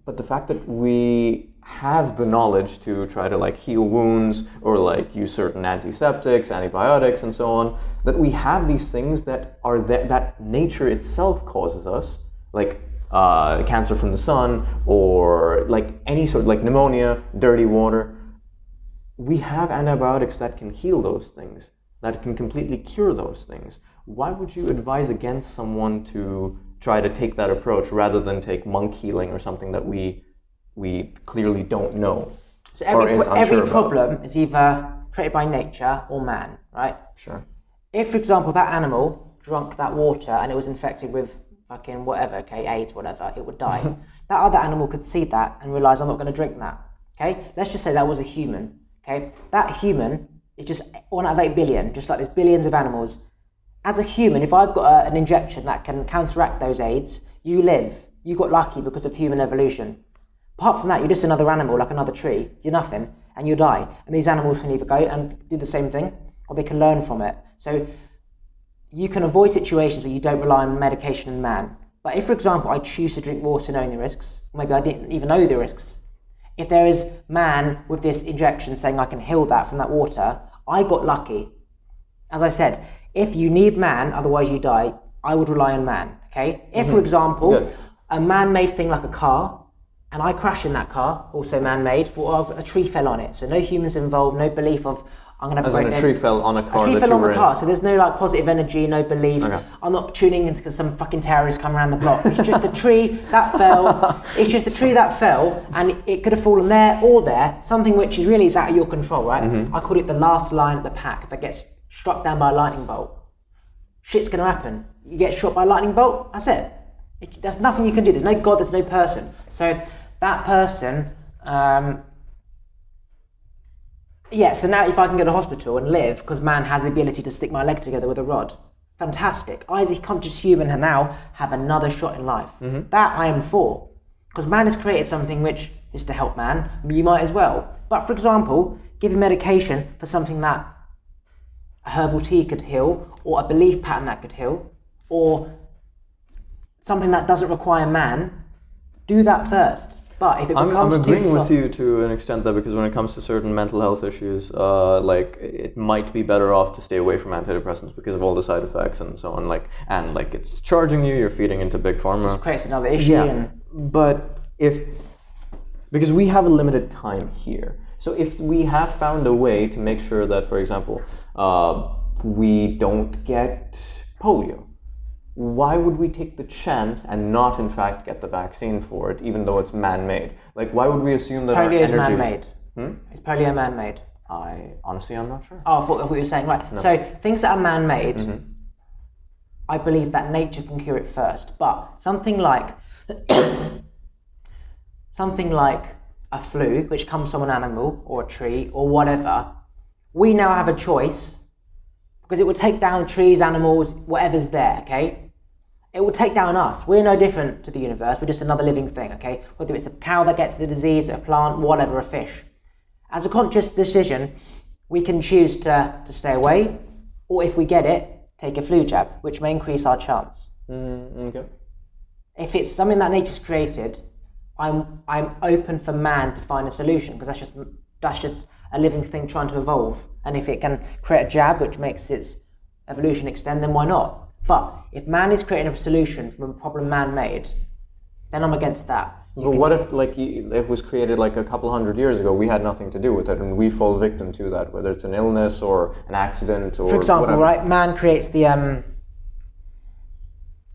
But the fact that we have the knowledge to try to like heal wounds or like use certain antiseptics, antibiotics, and so on, that we have these things that are that nature itself causes us, like cancer from the sun, or like any sort of like pneumonia, dirty water. We have antibiotics that can heal those things, that can completely cure those things. Why would you advise against someone to try to take that approach rather than take monk healing or something that we clearly don't know? So every problem is either created by nature or man, right? Sure. If, for example, that animal drank that water and it was infected with fucking whatever, okay, AIDS, whatever, it would die. That other animal could see that and realize, I'm not going to drink that, okay? Let's just say that was a human, okay? That human is just 1 out of 8 billion, just like there's billions of animals. As a human, if I've got an injection that can counteract those AIDS, you live. You got lucky because of human evolution. Apart from that, you're just another animal, like another tree. You're nothing, and you die. And these animals can either go and do the same thing, or they can learn from it. So you can avoid situations where you don't rely on medication and man. But if, for example, I choose to drink water knowing the risks, maybe I didn't even know the risks. If there is man with this injection saying I can heal that from that water, I got lucky. As I said, if you need man, otherwise you die, I would rely on man, okay? If, for example, a man-made thing like a car, and I crash in that car, also man-made, or a tree fell on it, so no humans involved, no belief of, I'm going to have a breakdown. A tree fell on a car. A tree fell on the car, so there's no like positive energy, no belief. Okay. I'm not tuning in because some fucking terrorists come around the block. It's just the tree that fell. It's just the tree that fell, and it could have fallen there or there. Something which is really out of your control, right? I call it the last line of the pack that gets struck down by a lightning bolt. Shit's going to happen. You get shot by a lightning bolt. That's it. There's nothing you can do. There's no God. There's no person. So that person. So now if I can go to hospital and live, because man has the ability to stick my leg together with a rod, fantastic. I, as a conscious human, now have another shot in life. That I am for. Because man has created something which is to help man, you might as well. But for example, giving medication for something that a herbal tea could heal, or a belief pattern that could heal, or something that doesn't require man, do that first. But if it becomes I'm agreeing too with you to an extent that because when it comes to certain mental health issues, like it might be better off to stay away from antidepressants because of all the side effects and so on. Like it's charging you, you're feeding into big pharma. It creates another issue. Yeah, but because we have a limited time here, so if we have found a way to make sure that, for example, we don't get polio, why would we take the chance and not in fact get the vaccine for it, even though it's man-made? Like, why would we assume that polio is our man-made? Is polio man-made? I'm not sure. Oh, I thought you were saying, right. No. So things that are man-made, I believe that nature can cure it first. But something like a flu, which comes from an animal or a tree or whatever, we now have a choice because it will take down trees, animals, whatever's there, okay? It will take down us. We're no different to the universe. We're just another living thing, okay? Whether it's a cow that gets the disease, a plant, whatever, a fish. As a conscious decision, we can choose to stay away, or if we get it, take a flu jab, which may increase our chance. Okay. If it's something that nature's created, I'm open for man to find a solution, because that's just a living thing trying to evolve. And if it can create a jab which makes its evolution extend, then why not? But if man is creating a solution from a problem man-made, then I'm against that. But what if, like, it was created like a couple hundred years ago, we had nothing to do with it, and we fall victim to that, whether it's an illness or an accident or for example, whatever. Right? Man creates the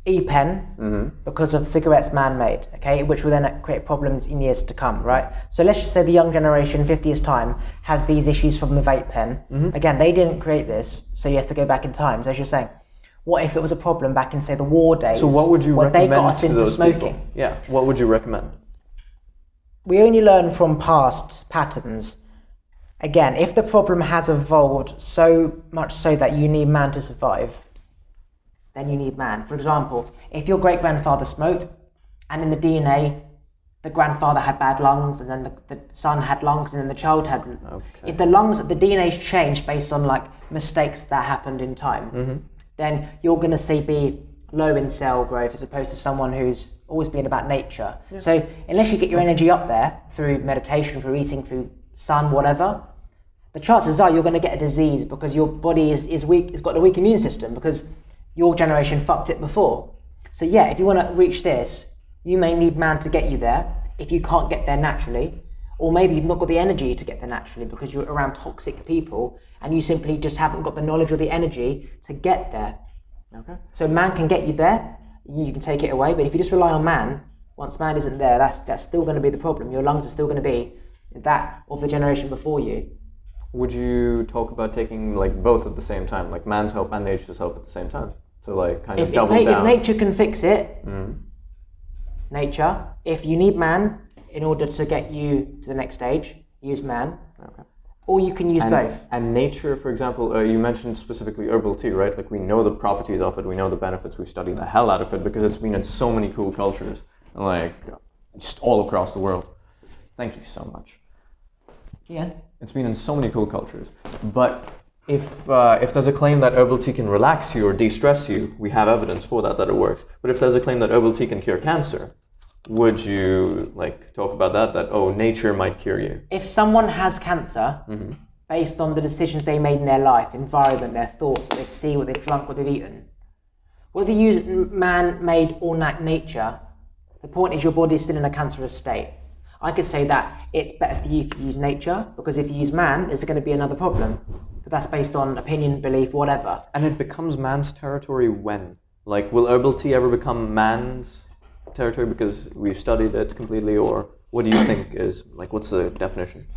e-pen because of cigarettes man-made, okay, which will then create problems in years to come, right? So let's just say the young generation, 50 years' time, has these issues from the vape pen. Again, they didn't create this, so you have to go back in time. So as you're saying, what if it was a problem back in, say, the war days? So what would you where recommend they got us to into those smoking? people? Yeah, what would you recommend? We only learn from past patterns. Again, if the problem has evolved so much so that you need man to survive, then you need man. For example, if your great-grandfather smoked, and in the DNA, the grandfather had bad lungs, and then the son had lungs, and then the child had... Okay. If the DNA's changed based on like mistakes that happened in time, then you're going to be low in cell growth as opposed to someone who's always been about nature. Yeah. So unless you get your energy up there through meditation, through eating, through sun, whatever, the chances are you're going to get a disease because your body is weak, it's got a weak immune system because your generation fucked it before. So yeah, if you want to reach this, you may need man to get you there if you can't get there naturally, or maybe you've not got the energy to get there naturally because you're around toxic people and you simply just haven't got the knowledge or the energy to get there. Okay. So man can get you there, you can take it away, but if you just rely on man, once man isn't there, that's still going to be the problem. Your lungs are still going to be that of the generation before you. Would you talk about taking like both at the same time, like man's help and nature's help at the same time? To like kind of double down. If nature can fix it, nature, if you need man in order to get you to the next stage, use man. Okay. Or you can use both. And nature, for example, you mentioned specifically herbal tea, right? Like we know the properties of it, we know the benefits, we study the hell out of it because it's been in so many cool cultures, like just all across the world. Thank you so much. Yeah. It's been in so many cool cultures. But if there's a claim that herbal tea can relax you or de-stress you, we have evidence for that it works. But if there's a claim that herbal tea can cure cancer, would you like talk about that nature might cure you? If someone has cancer, based on the decisions they made in their life, environment, their thoughts, what they see, what they've drunk, what they've eaten, whether you use man-made or nature, the point is your body's still in a cancerous state. I could say that it's better for you if you use nature, because if you use man, there's going to be another problem. But that's based on opinion, belief, whatever. And it becomes man's territory when? Like, will herbal tea ever become man's territory because we've studied it completely, or what do you think is, like, what's the definition?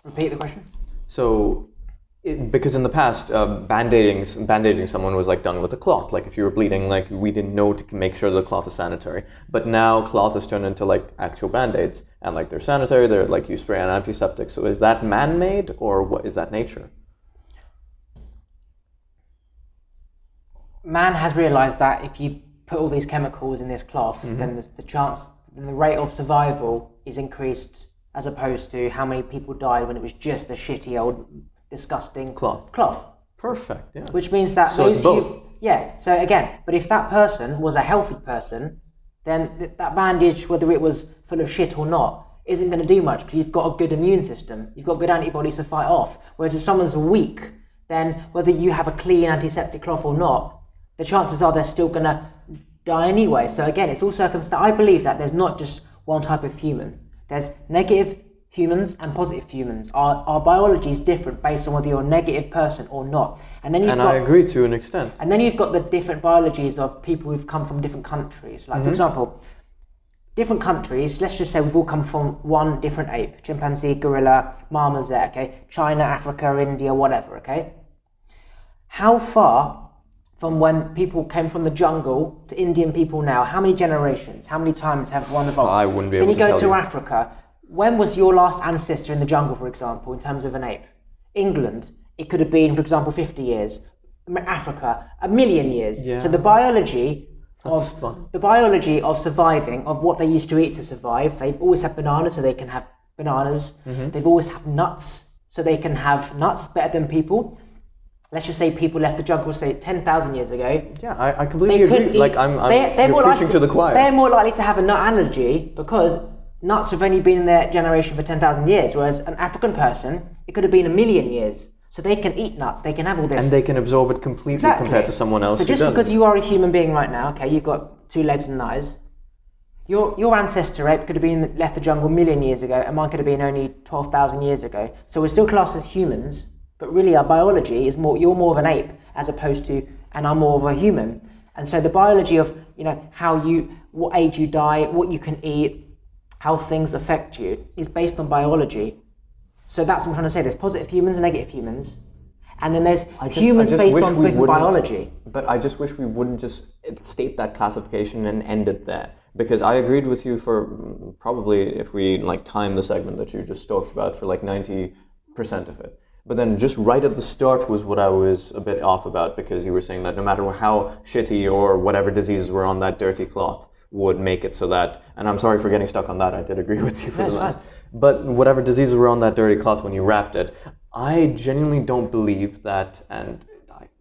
Repeat the question. So, because in the past, bandaging someone was like done with a cloth. Like if you were bleeding, like we didn't know to make sure the cloth is sanitary. But now cloth is turned into like actual Band-Aids, and like they're sanitary. They're like you spray an antiseptic. So is that man-made or what is that nature? Man has realised that if you put all these chemicals in this cloth, then the rate of survival is increased, as opposed to how many people died when it was just a shitty old disgusting cloth. Perfect, yeah. Which means that so it's both. So again, but if that person was a healthy person, then that bandage, whether it was full of shit or not, isn't going to do much because you've got a good immune system. You've got good antibodies to fight off. Whereas if someone's weak, then whether you have a clean antiseptic cloth or not, the chances are they're still going to die anyway. So again, it's all circumstantial. I believe that there's not just one type of human. There's negative humans and positive humans. Our biology is different based on whether you're a negative person or not. And I agree to an extent. And then you've got the different biologies of people who've come from different countries. Like, for example, different countries, let's just say we've all come from one different ape. Chimpanzee, gorilla, marmoset, okay? China, Africa, India, whatever, okay? How far from when people came from the jungle to Indian people now, how many generations, how many times have one evolved? I wouldn't be able to tell you. Then you go to Africa. When was your last ancestor in the jungle, for example, in terms of an ape? England, it could have been, for example, 50 years. Africa, 1,000,000 years. Yeah. So the biology of surviving, of what they used to eat to survive, they've always had bananas so they can have bananas. They've always had nuts so they can have nuts better than people. Let's just say people left the jungle, say 10,000 years ago. Yeah, I completely agree. Like you're preaching to the choir. They're more likely to have a nut allergy because nuts have only been in their generation for 10,000 years, whereas an African person, it could have been 1,000,000 years. So they can eat nuts, they can have all this. And they can absorb it completely compared to someone else. So just because you are a human being right now, okay, you've got 2 legs and eyes, your ancestor ape could have been left the jungle 1,000,000 years ago, and mine could have been only 12,000 years ago. So we're still classed as humans, but really our biology is more, you're more of an ape as opposed to, and I'm more of a human. And so the biology of, what age you die, what you can eat, how things affect you is based on biology. So that's what I'm trying to say. There's positive humans and negative humans. And then there's humans based on different biology. But I just wish we wouldn't just state that classification and end it there. Because I agreed with you for probably, if we time the segment that you just talked about, for 90% of it. But then just right at the start was what I was a bit off about, because you were saying that no matter how shitty or whatever diseases were on that dirty cloth would make it so that, and I'm sorry for getting stuck on that, I did agree with you for the last. But whatever diseases were on that dirty cloth when you wrapped it, I genuinely don't believe that, and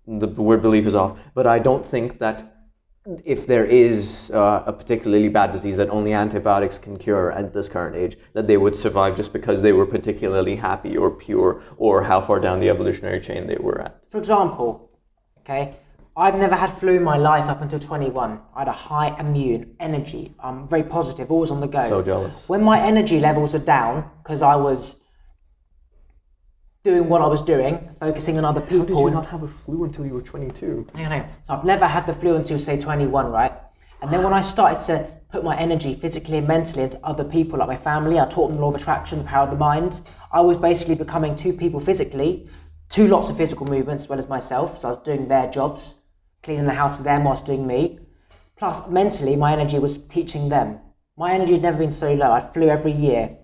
the word belief is off, but I don't think that if there is a particularly bad disease that only antibiotics can cure at this current age, that they would survive just because they were particularly happy or pure, or how far down the evolutionary chain they were at. For example, okay, I've never had flu in my life up until 21. I had a high immune energy. I'm very positive, always on the go. So jealous. When my energy levels were down, because I was doing what I was doing, focusing on other people. How did you not have a flu until you were 22? I know. So I've never had the flu until, say, 21, right? And then when I started to put my energy physically and mentally into other people, like my family, I taught them the law of attraction, the power of the mind. I was basically becoming 2 people physically, 2 lots of physical movements as well as myself. So I was doing their jobs, cleaning the house for them whilst doing me. Plus, mentally, my energy was teaching them. My energy had never been so low. I flew every year,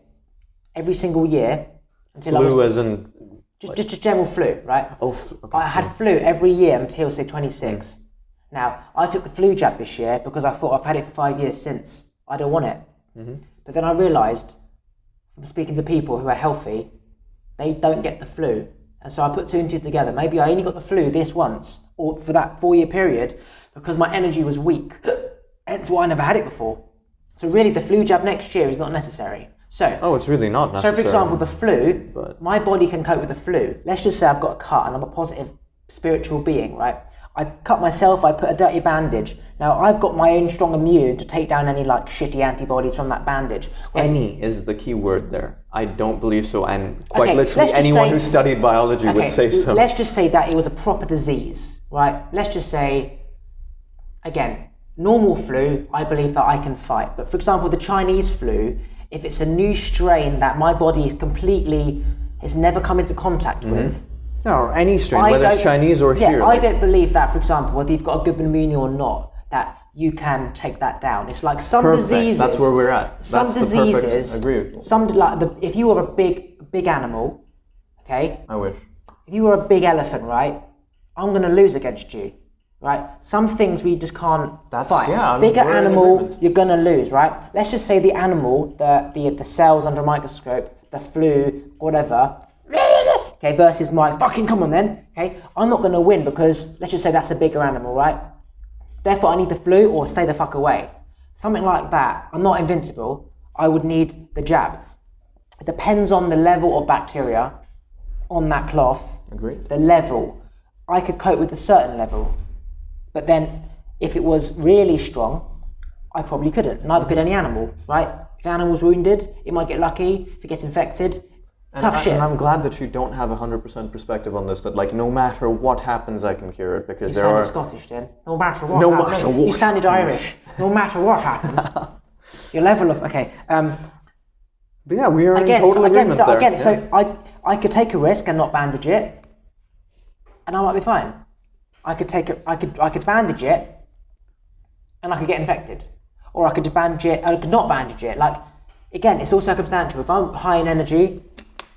every single year. Until flu as in... Just a general flu, right? Oh, okay. I had flu every year until, say, 26. Now, I took the flu jab this year because I thought I've had it for 5 years since. I don't want it. But then I realised, from speaking to people who are healthy, they don't get the flu. And so I put 2 and 2 together. Maybe I only got the flu this once, or for that 4-year period, because my energy was weak. Hence why I never had it before. So really, the flu jab next year is not necessary. So, it's really not necessary. So, for example, the flu, my body can cope with the flu. Let's just say I've got a cut and I'm a positive spiritual being, right? I cut myself, I put a dirty bandage. Now, I've got my own strong immune to take down any shitty antibodies from that bandage. Any is the key word there. I don't believe so, and quite literally anyone who studied biology would say so. Let's just say that it was a proper disease, right? Let's just say, again, normal flu, I believe that I can fight. But for example, the Chinese flu, if it's a new strain that my body has never come into contact with. No, or any strain, whether it's Chinese or here. I don't believe that, for example, whether you've got a good immunity or not, that you can take that down. It's like some diseases. That's where we're at. Some diseases. Agreeable. If you were a big animal, okay? I wish. If you were a big elephant, right? I'm going to lose against you. Right, some things we just can't fight. Yeah, bigger animal, you're gonna lose, right? Let's just say the animal, the cells under a microscope, the flu, whatever. Okay, versus my fucking come on then. Okay, I'm not gonna win because let's just say that's a bigger animal, right? Therefore, I need the flu or stay the fuck away. something like that, I'm not invincible, I would need the jab. It depends on the level of bacteria on that cloth. Agreed. The level. I could cope with a certain level, but then if it was really strong, I probably couldn't. Neither could any animal, right? If the animal's wounded, it might get lucky. If it gets infected, tough shit. And I'm glad that you don't have 100% perspective on this, that like no matter what happens, I can cure it, because you sounded Scottish then. No matter what No happens. matter what. You sounded Irish. No matter what happens. Your level of, okay. But yeah, we are in total agreement there. So I could take a risk and not bandage it, and I might be fine. I could bandage it, and I could get infected, or I could just bandage it. I could not bandage it. Like, again, it's all circumstantial. If I'm high in energy,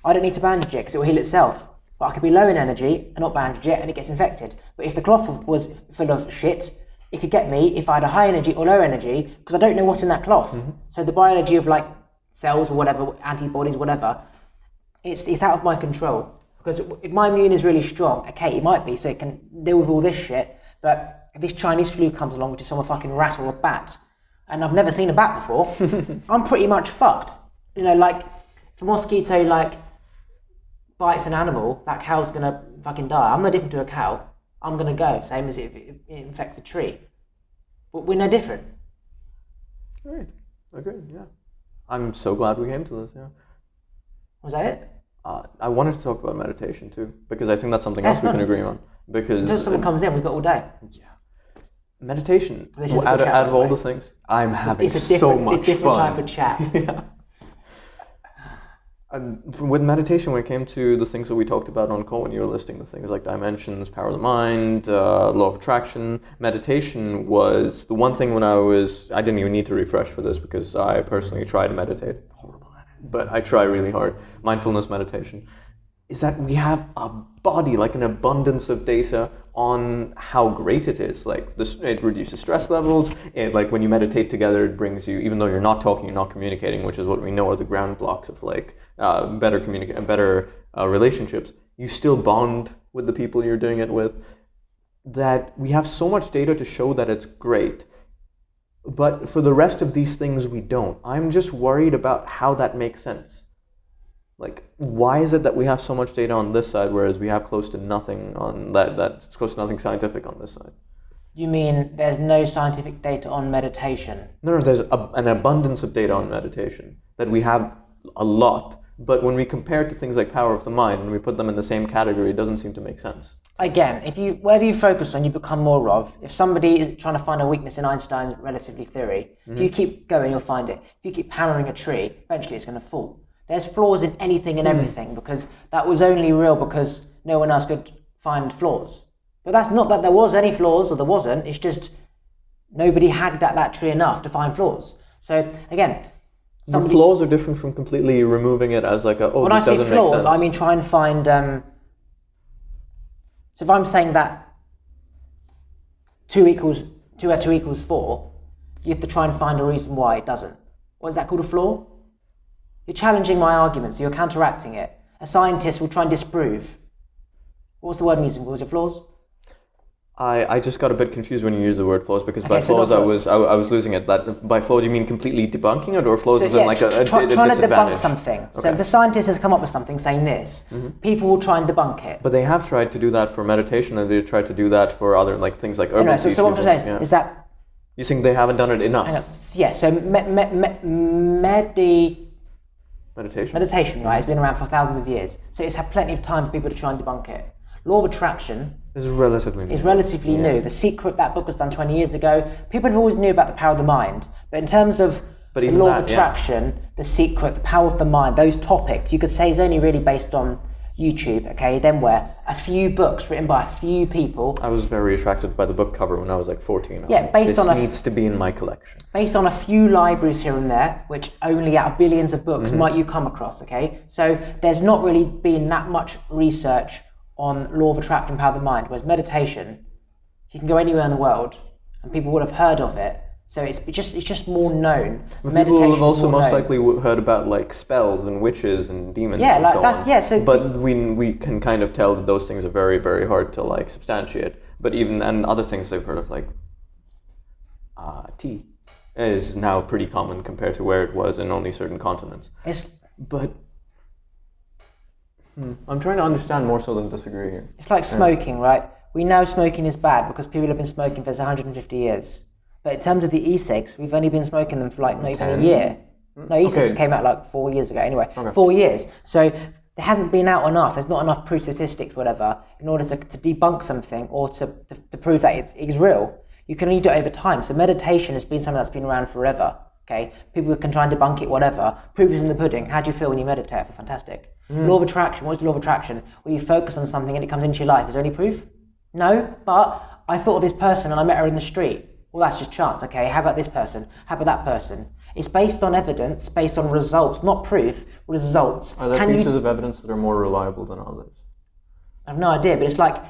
I don't need to bandage it because it will heal itself. But I could be low in energy and not bandage it, and it gets infected. But if the cloth was full of shit, it could get me if I had a high energy or low energy, because I don't know what's in that cloth. Mm-hmm. So the biology of like cells or whatever, antibodies, whatever, it's out of my control. Because if my immune is really strong, okay, it might be, so it can deal with all this shit, but if this Chinese flu comes along, which is some fucking rat or a bat, and I've never seen a bat before, I'm pretty much fucked. You know, like, if a mosquito, like, bites an animal, that cow's gonna fucking die. I'm no different to a cow. I'm gonna go, same as if it infects a tree. But we're no different. Great. Agreed, yeah. I'm so glad we came to this, yeah. Was that it? I wanted to talk about meditation too, because I think that's something else we can agree on. Because until someone comes in, we've got all day. Yeah. Meditation, out of all the things, I'm having so much fun. It's a different type of chat. Yeah. With meditation, when it came to the things that we talked about on call, when you were listing the things like dimensions, power of the mind, law of attraction, meditation was the one thing when I didn't even need to refresh for this because I personally try to meditate. Horrible at it. But I try really hard. Mindfulness meditation. Is that we have a body, like an abundance of data on how great it is. Like this, it reduces stress levels. Like when you meditate together, it brings you, even though you're not talking, you're not communicating, which is what we know are the ground blocks of like better relationships. You still bond with the people you're doing it with. That we have so much data to show that it's great. But for the rest of these things, we don't. I'm just worried about how that makes sense. Like, why is it that we have so much data on this side, whereas we have close to nothing on that's close to nothing scientific on this side? You mean there's no scientific data on meditation? No, there's an abundance of data on meditation, that we have a lot. But when we compare it to things like power of the mind, when we put them in the same category, it doesn't seem to make sense. Again, whatever you focus on, you become more of. If somebody is trying to find a weakness in Einstein's relativity theory, if you keep going, you'll find it. If you keep hammering a tree, eventually it's going to fall. There's flaws in anything and everything, because that was only real because no one else could find flaws. But that's not that there was any flaws or there wasn't, it's just nobody hacked at that tree enough to find flaws. So again, the flaws are different from completely removing it as like this doesn't make sense. When I say flaws, I mean try and find, so if I'm saying that 2 equals 4, you have to try and find a reason why it doesn't. What is that called, a flaw? You're challenging my argument, so you're counteracting it. A scientist will try and disprove. What was the word I'm using? Was it flaws? I just got a bit confused when you used the word flaws, because by flaws I was losing it. That by flaws you mean completely debunking it, or flaws as in like a trying to disadvantage? Debunk something. Okay. So if a scientist has come up with something saying this, people will try and debunk it. But they have tried to do that for meditation, and they've tried to do that for other like things like herbal. So what I'm saying is that you think they haven't done it enough? Yeah. So Meditation, right, has been around for thousands of years. So it's had plenty of time for people to try and debunk it. Law of attraction is relatively new. The Secret, that book was done 20 years ago. People have always knew about the power of the mind. But in terms of the law of attraction, the Secret, the power of the mind, those topics, you could say is only really based on YouTube, okay? Then where? A few books written by a few people. I was very attracted by the book cover when I was like 14. Yeah, this needs to be in my collection. Based on a few libraries here and there, which only out of billions of books might you come across, okay? So there's not really been that much research on law of attraction, power of the mind, whereas meditation, you can go anywhere in the world and people would have heard of it. So it's just more known. People have also most likely heard about like spells and witches and demons. Yeah, and like so that's on. yeah. So but we can kind of tell that those things are very, very hard to like substantiate. But even and other things they've heard of like tea. is now pretty common compared to where it was in only certain continents. But I'm trying to understand more so than disagree here. It's like smoking, right? We know smoking is bad because people have been smoking for 150 years. But in terms of the e-cigs, we've only been smoking them for like not even a year. No, e-cigs came out like 4 years ago. Anyway, 4 years. So there hasn't been out enough. There's not enough proof statistics, whatever, in order to debunk something or to prove that it's real. You can only do it over time. So meditation has been something that's been around forever. Okay, people can try and debunk it, whatever. Proof is in the pudding. How do you feel when you meditate? Fantastic. Law of attraction. What is the law of attraction? Where you focus on something and it comes into your life. Is there any proof? No, but I thought of this person and I met her in the street. Well, that's just chance. Okay, how about this person? How about that person? It's based on evidence, based on results, not proof, results. Are there pieces of evidence that are more reliable than others? I have no idea, but it's like,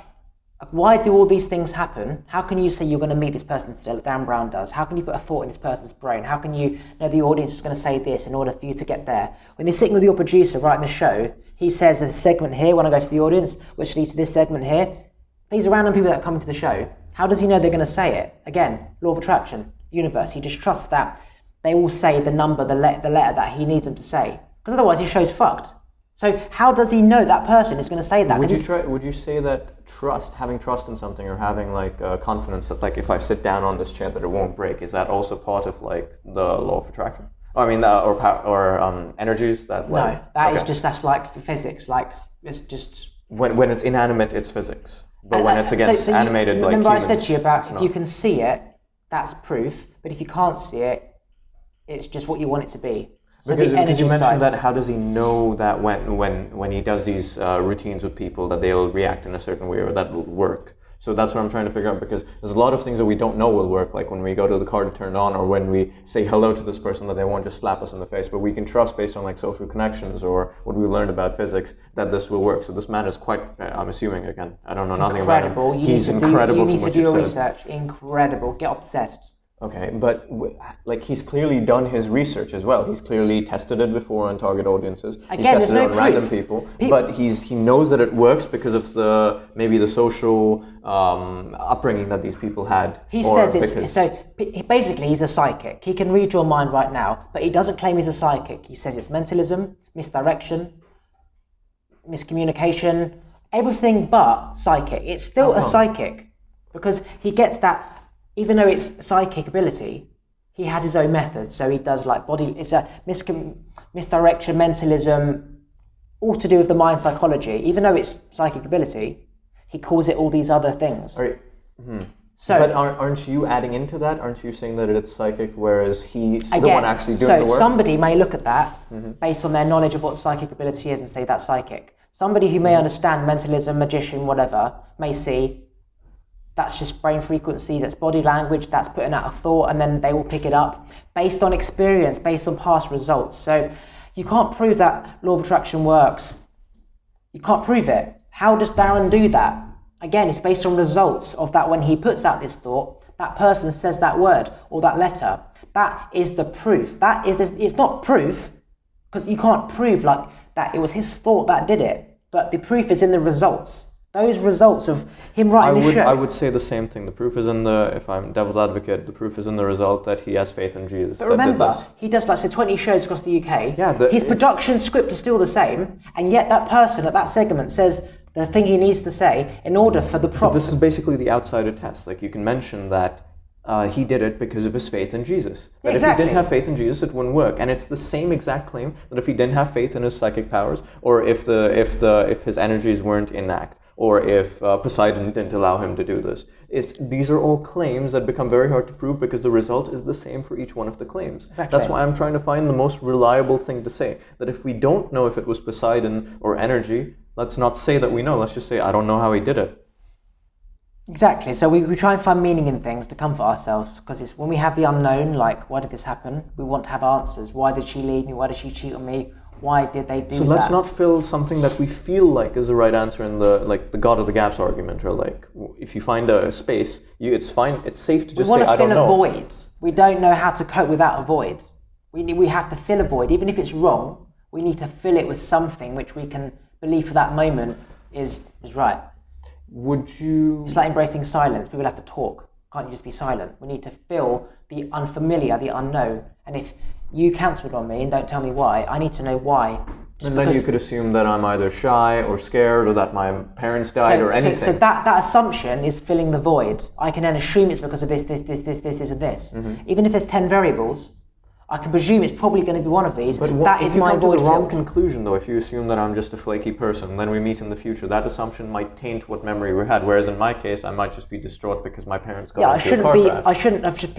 why do all these things happen? How can you say you're going to meet this person today, like Dan Brown does? How can you put a thought in this person's brain? How can you know the audience is going to say this in order for you to get there? When you're sitting with your producer writing the show, he says a segment here when I go to the audience, which leads to this segment here. These are random people that come into the show. How does he know they're going to say it? Again, law of attraction, universe. He just trusts that they will say the number, the letter that he needs them to say. Because otherwise his show's fucked. So how does he know that person is going to say that? Would you say that having trust in something, or having like confidence that like if I sit down on this chair that it won't break, is that also part of like the law of attraction? I mean, or energies that. Like, no, that's like physics. Like it's just when it's inanimate, it's physics. But when it's against animated, like remember humans, I said to you about if you can see it, that's proof. But if you can't see it, it's just what you want it to be. So because you mentioned that, how does he know that when he does these routines with people that they'll react in a certain way or that will work? So that's what I'm trying to figure out, because there's a lot of things that we don't know will work, like when we go to the car to turn it on, or when we say hello to this person that they won't just slap us in the face, but we can trust based on like social connections or what we learned about physics that this will work. So this man is quite, I'm assuming again, I don't know nothing about him. He's incredible. You need to do your research. Incredible. Get obsessed. Okay, but like he's clearly done his research as well. He's clearly tested it before on target audiences. Again, he's tested it on random people, but he knows that it works because of maybe the social upbringing that these people had. He says it's so basically he's a psychic. He can read your mind right now, but he doesn't claim he's a psychic. He says it's mentalism, misdirection, miscommunication, everything but psychic. It's still a psychic because he gets that. Even though it's psychic ability, he has his own methods. So he does like it's a misdirection, mentalism, all to do with the mind psychology. Even though it's psychic ability, he calls it all these other things. So, but aren't you adding into that? Aren't you saying that it's psychic, whereas he's the one actually doing the work? So somebody may look at that based on their knowledge of what psychic ability is and say that's psychic. Somebody who may understand mentalism, magician, whatever, may see that's just brain frequency, that's body language, that's putting out a thought, and then they will pick it up based on experience, based on past results. So you can't prove that law of attraction works. You can't prove it. How does Darren do that? Again, it's based on results of that when he puts out this thought, that person says that word or that letter. That is the proof. It's not proof, because you can't prove like that it was his thought that did it, but the proof is in the results. Those results of him writing the show. I would say the same thing. The proof is in if I'm devil's advocate, the proof is in the result that he has faith in Jesus. But remember, he does like 20 shows across the UK. Yeah, his production script is still the same, and yet that person at that segment says the thing he needs to say in order for the prop. This is basically the outsider test. Like you can mention that he did it because of his faith in Jesus. That if he didn't have faith in Jesus, it wouldn't work. And it's the same exact claim that if he didn't have faith in his psychic powers, or if his energies weren't in act, or if Poseidon didn't allow him to do this. These are all claims that become very hard to prove because the result is the same for each one of the claims. Exactly. That's why I'm trying to find the most reliable thing to say. That if we don't know if it was Poseidon or energy, let's not say that we know. Let's just say, I don't know how he did it. Exactly. So we try and find meaning in things to comfort ourselves, because it's when we have the unknown, like, why did this happen? We want to have answers. Why did she leave me? Why did she cheat on me? Why did they do that? So let's not fill something that we feel like is the right answer in the God of the gaps argument, or like if you find a space, it's fine. It's safe to just say I don't know. We want to fill a void. We don't know how to cope without a void. We have to fill a void, even if it's wrong. We need to fill it with something which we can believe for that moment is right. Would you? It's like embracing silence. People have to talk can't you just be silent? We need to feel the unfamiliar, the unknown. And if you cancelled on me and don't tell me why, I need to know why. And then you could assume that I'm either shy or scared or that my parents died or anything. So that assumption is filling the void. I can then assume it's because of this, and this. Even if there's 10 variables, I can presume it's probably going to be one of these. But that is my void. If you come to the wrong conclusion, though, if you assume that I'm just a flaky person, then we meet in the future, that assumption might taint what memory we had. Whereas in my case, I might just be distraught because my parents got into a car crash.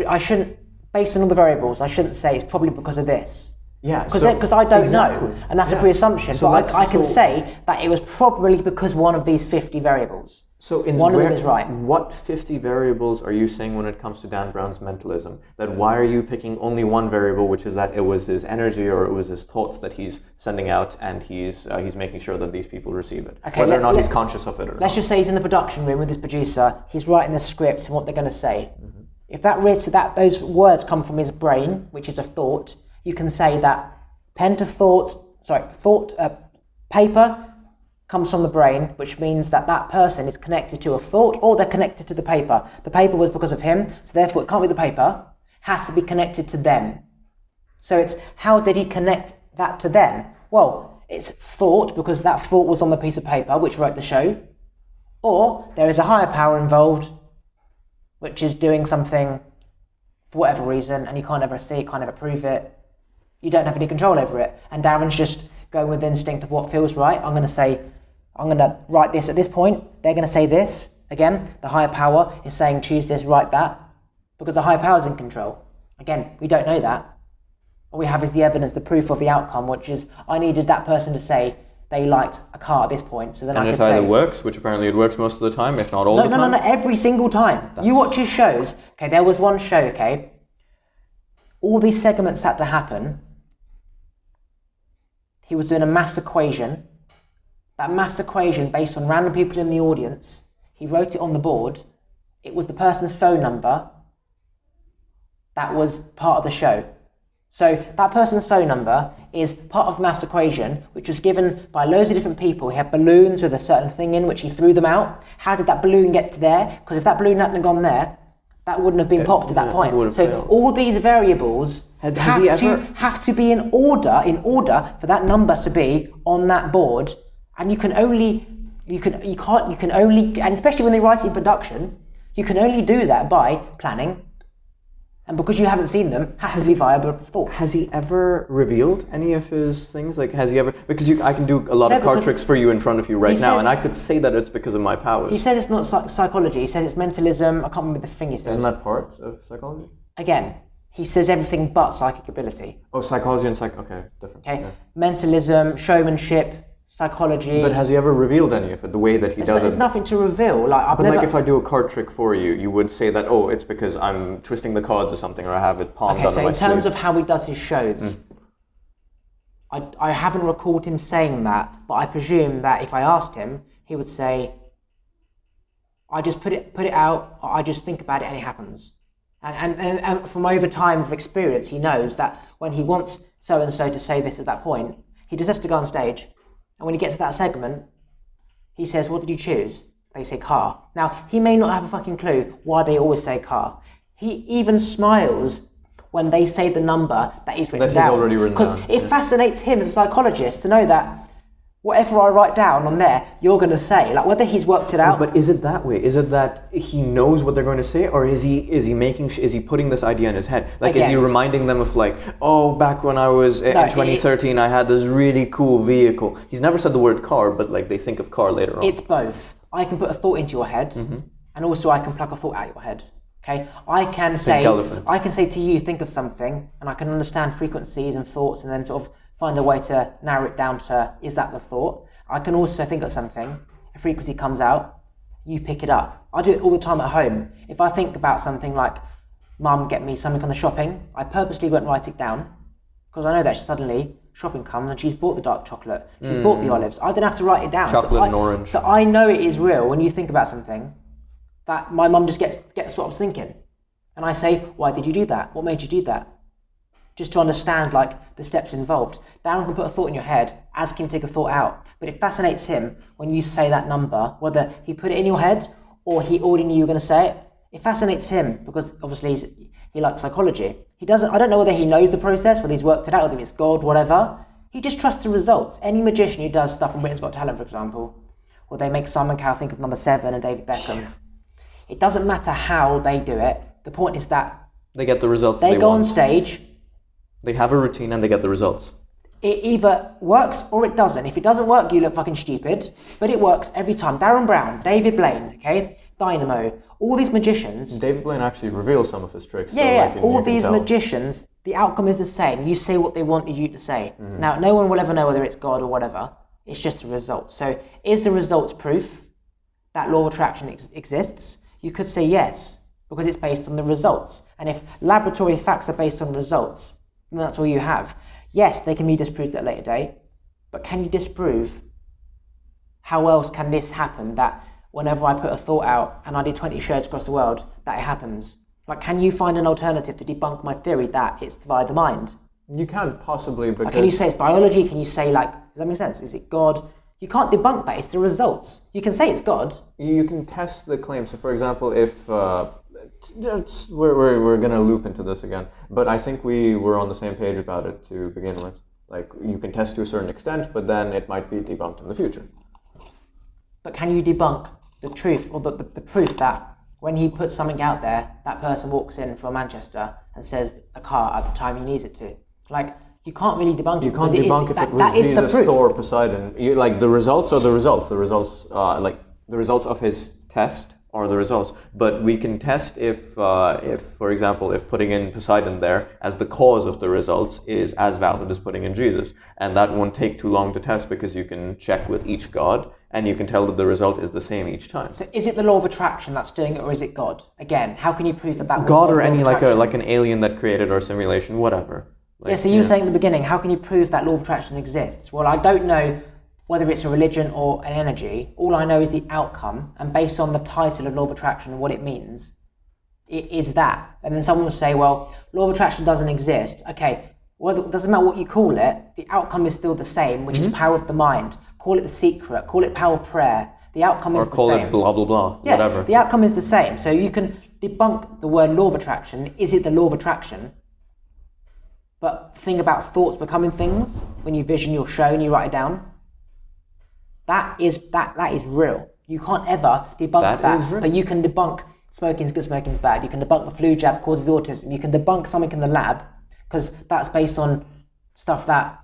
I shouldn't, based on all the variables, I shouldn't say it's probably because of this. Yeah, because I don't know, and that's a pre-assumption. So I can say that it was probably because one of these 50 variables. So one of them is right. What 50 variables are you saying when it comes to Dan Brown's mentalism? That why are you picking only one variable, which is that it was his energy or it was his thoughts that he's sending out, and he's making sure that these people receive it, okay, whether or not he's conscious of it or not. Let's just say he's in the production room with his producer. He's writing the scripts and what they're going to say. If those words come from his brain, which is a thought, you can say that paper comes from the brain, which means that person is connected to a thought or they're connected to the paper. The paper was because of him, so therefore it can't be the paper, has to be connected to them. So it's how did he connect that to them? Well, it's thought because that thought was on the piece of paper which wrote the show, or there is a higher power involved which is doing something for whatever reason and you can't ever see it, can't ever prove it. You don't have any control over it. And Darren's just going with the instinct of what feels right. I'm going to write this at this point. They're going to say this. Again, the higher power is saying choose this, write that. Because the higher power is in control. Again, we don't know that. All we have is the evidence, the proof of the outcome, which is I needed that person to say they liked a car at this point. So then I could say... And it either works, which apparently it works most of the time, if not all the time. No, every single time. You watch his shows. Okay, there was one show, okay. All these segments had to happen. He was doing a maths equation. That maths equation, based on random people in the audience, he wrote it on the board. It was the person's phone number that was part of the show. So that person's phone number is part of the maths equation, which was given by loads of different people. He had balloons with a certain thing in, which he threw them out. How did that balloon get to there? Because if that balloon hadn't gone there, that wouldn't have been popped at that point. So failed. All these variables have to be in order for that number to be on that board. And you can only, and especially when they write it in production, you can only do that by planning. And because you haven't seen them, has to be viable thought. Has he ever revealed any of his things? Like, has he ever? Because I can do a lot of card tricks for you in front of you right now, and I could say that it's because of my powers. He says it's not psychology. He says it's mentalism. I can't remember the thing he says. Isn't that part of psychology? Again, he says everything but psychic ability. Oh, psychology and okay, different. Okay, yeah. Mentalism, showmanship, psychology. But has he ever revealed any of it, the way that he does it? There's nothing to reveal. Like if I do a card trick for you, you would say that, oh, it's because I'm twisting the cards or something, or I have it palmed under my sleeve. Okay, so in terms of how he does his shows, I haven't recalled him saying that, but I presume that if I asked him, he would say, I just put it out, or I just think about it and it happens. And from over time of experience, he knows that when he wants so-and-so to say this at that point, he just has to go on stage. And when he gets to that segment, he says, what did you choose? They say car. Now, he may not have a fucking clue why they always say car. He even smiles when they say the number that he's written down. That he's already written down. Because it fascinates him as a psychologist to know that whatever I write down on there, you're going to say. Like, whether he's worked it out. But is it that way? Is it that he knows what they're going to say? Or is he putting this idea in his head? Like, is he reminding them of like, oh, back when I was in 2013, I had this really cool vehicle. He's never said the word car, but like they think of car later on. It's both. I can put a thought into your head, and also I can pluck a thought out your head. Okay? I can say to you, think of something, and I can understand frequencies and thoughts, and then sort of find a way to narrow it down to, is that the thought? I can also think of something, a frequency comes out, you pick it up. I do it all the time at home. If I think about something like, Mum, get me something on the shopping, I purposely won't write it down, because I know that suddenly shopping comes and she's bought the dark chocolate, she's bought the olives. I don't have to write it down. Chocolate and orange. So I know it is real when you think about something, that my mum just gets what I was thinking. And I say, why did you do that? What made you do that? Just to understand like the steps involved. Darren can put a thought in your head, as can take a thought out. But it fascinates him when you say that number, whether he put it in your head or he already knew you were going to say it. It fascinates him because obviously he likes psychology. He doesn't. I don't know whether he knows the process, whether he's worked it out, whether it's God, whatever. He just trusts the results. Any magician who does stuff on Britain's Got Talent, for example, or they make Simon Cowell think of number 7 and David Beckham. It doesn't matter how they do it. The point is that they get the results. They go on stage. They have a routine and they get the results. It either works or it doesn't. If it doesn't work, you look fucking stupid. But it works every time. Darren Brown, David Blaine, okay, Dynamo, all these magicians. David Blaine actually reveals some of his tricks. Yeah, so all these magicians, the outcome is the same. You say what they wanted you to say. Mm-hmm. Now, no one will ever know whether it's God or whatever. It's just a result. So, is the results proof that law of attraction exists? You could say yes, because it's based on the results. And if laboratory facts are based on results, then that's all you have. Yes, they can be disproved at a later date, but can you disprove how else can this happen, that whenever I put a thought out and I do 20 shows across the world, that it happens? Like, can you find an alternative to debunk my theory that it's via the mind? You can't possibly, because... Can you say it's biology? Can you say, like, does that make sense? Is it God? You can't debunk that, it's the results. You can say it's God. You can test the claim. So, for example, if... we're going to loop into this again, but I think we were on the same page about it to begin with. Like, you can test to a certain extent, but then it might be debunked in the future. But can you debunk the truth, or the proof that when he puts something out there, that person walks in from Manchester and says a car at the time he needs it to? Like, you can't really debunk it. You can't debunk if it was Jesus, Thor, Poseidon. Like, the results are the results. The results, like, the results of his test are the results. But we can test if, for example, if putting in Poseidon there as the cause of the results is as valid as putting in Jesus. And that won't take too long to test, because you can check with each god and you can tell that the result is the same each time. So is it the law of attraction that's doing it, or is it God? Again, how can you prove that was God, or any like an alien that created our simulation, whatever. Like, yeah, so you were saying at the beginning, how can you prove that law of attraction exists? Well, I don't know whether it's a religion or an energy. All I know is the outcome, and based on the title of law of attraction and what it means, it is that. And then someone will say, well, law of attraction doesn't exist. Okay, well, it doesn't matter what you call it, the outcome is still the same, which is power of the mind. Call it the secret, call it power of prayer. The outcome is the same. Or call it blah, blah, blah, whatever. The outcome is the same. So you can debunk the word law of attraction. Is it the law of attraction? But think about thoughts becoming things. When you vision your show and you write it down, that is real. You can't ever debunk that. But you can debunk smoking's good, smoking's bad. You can debunk the flu jab causes autism. You can debunk something in the lab, because that's based on stuff that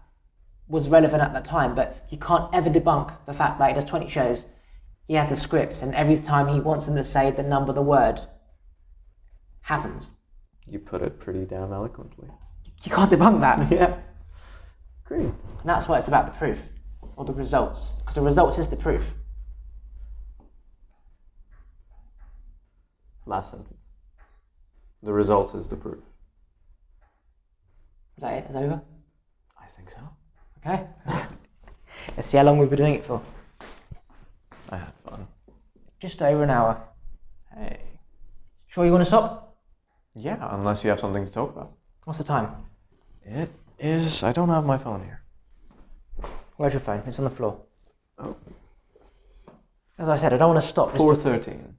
was relevant at that time. But you can't ever debunk the fact that he does 20 shows. He has the scripts, and every time he wants them to say the number, the word, happens. You put it pretty damn eloquently. You can't debunk that. Yeah. Great. And that's why it's about the proof, or the results, because the results is the proof. Last sentence. The results is the proof. Is that it? Is it over? I think so. Okay. Let's see how long we've been doing it for. I had fun. Just over an hour. Hey. Sure you want to stop? Yeah, unless you have something to talk about. What's the time? It is... I don't have my phone here. Where's your phone? It's on the floor. Oh. As I said, I don't want to stop. 4:13.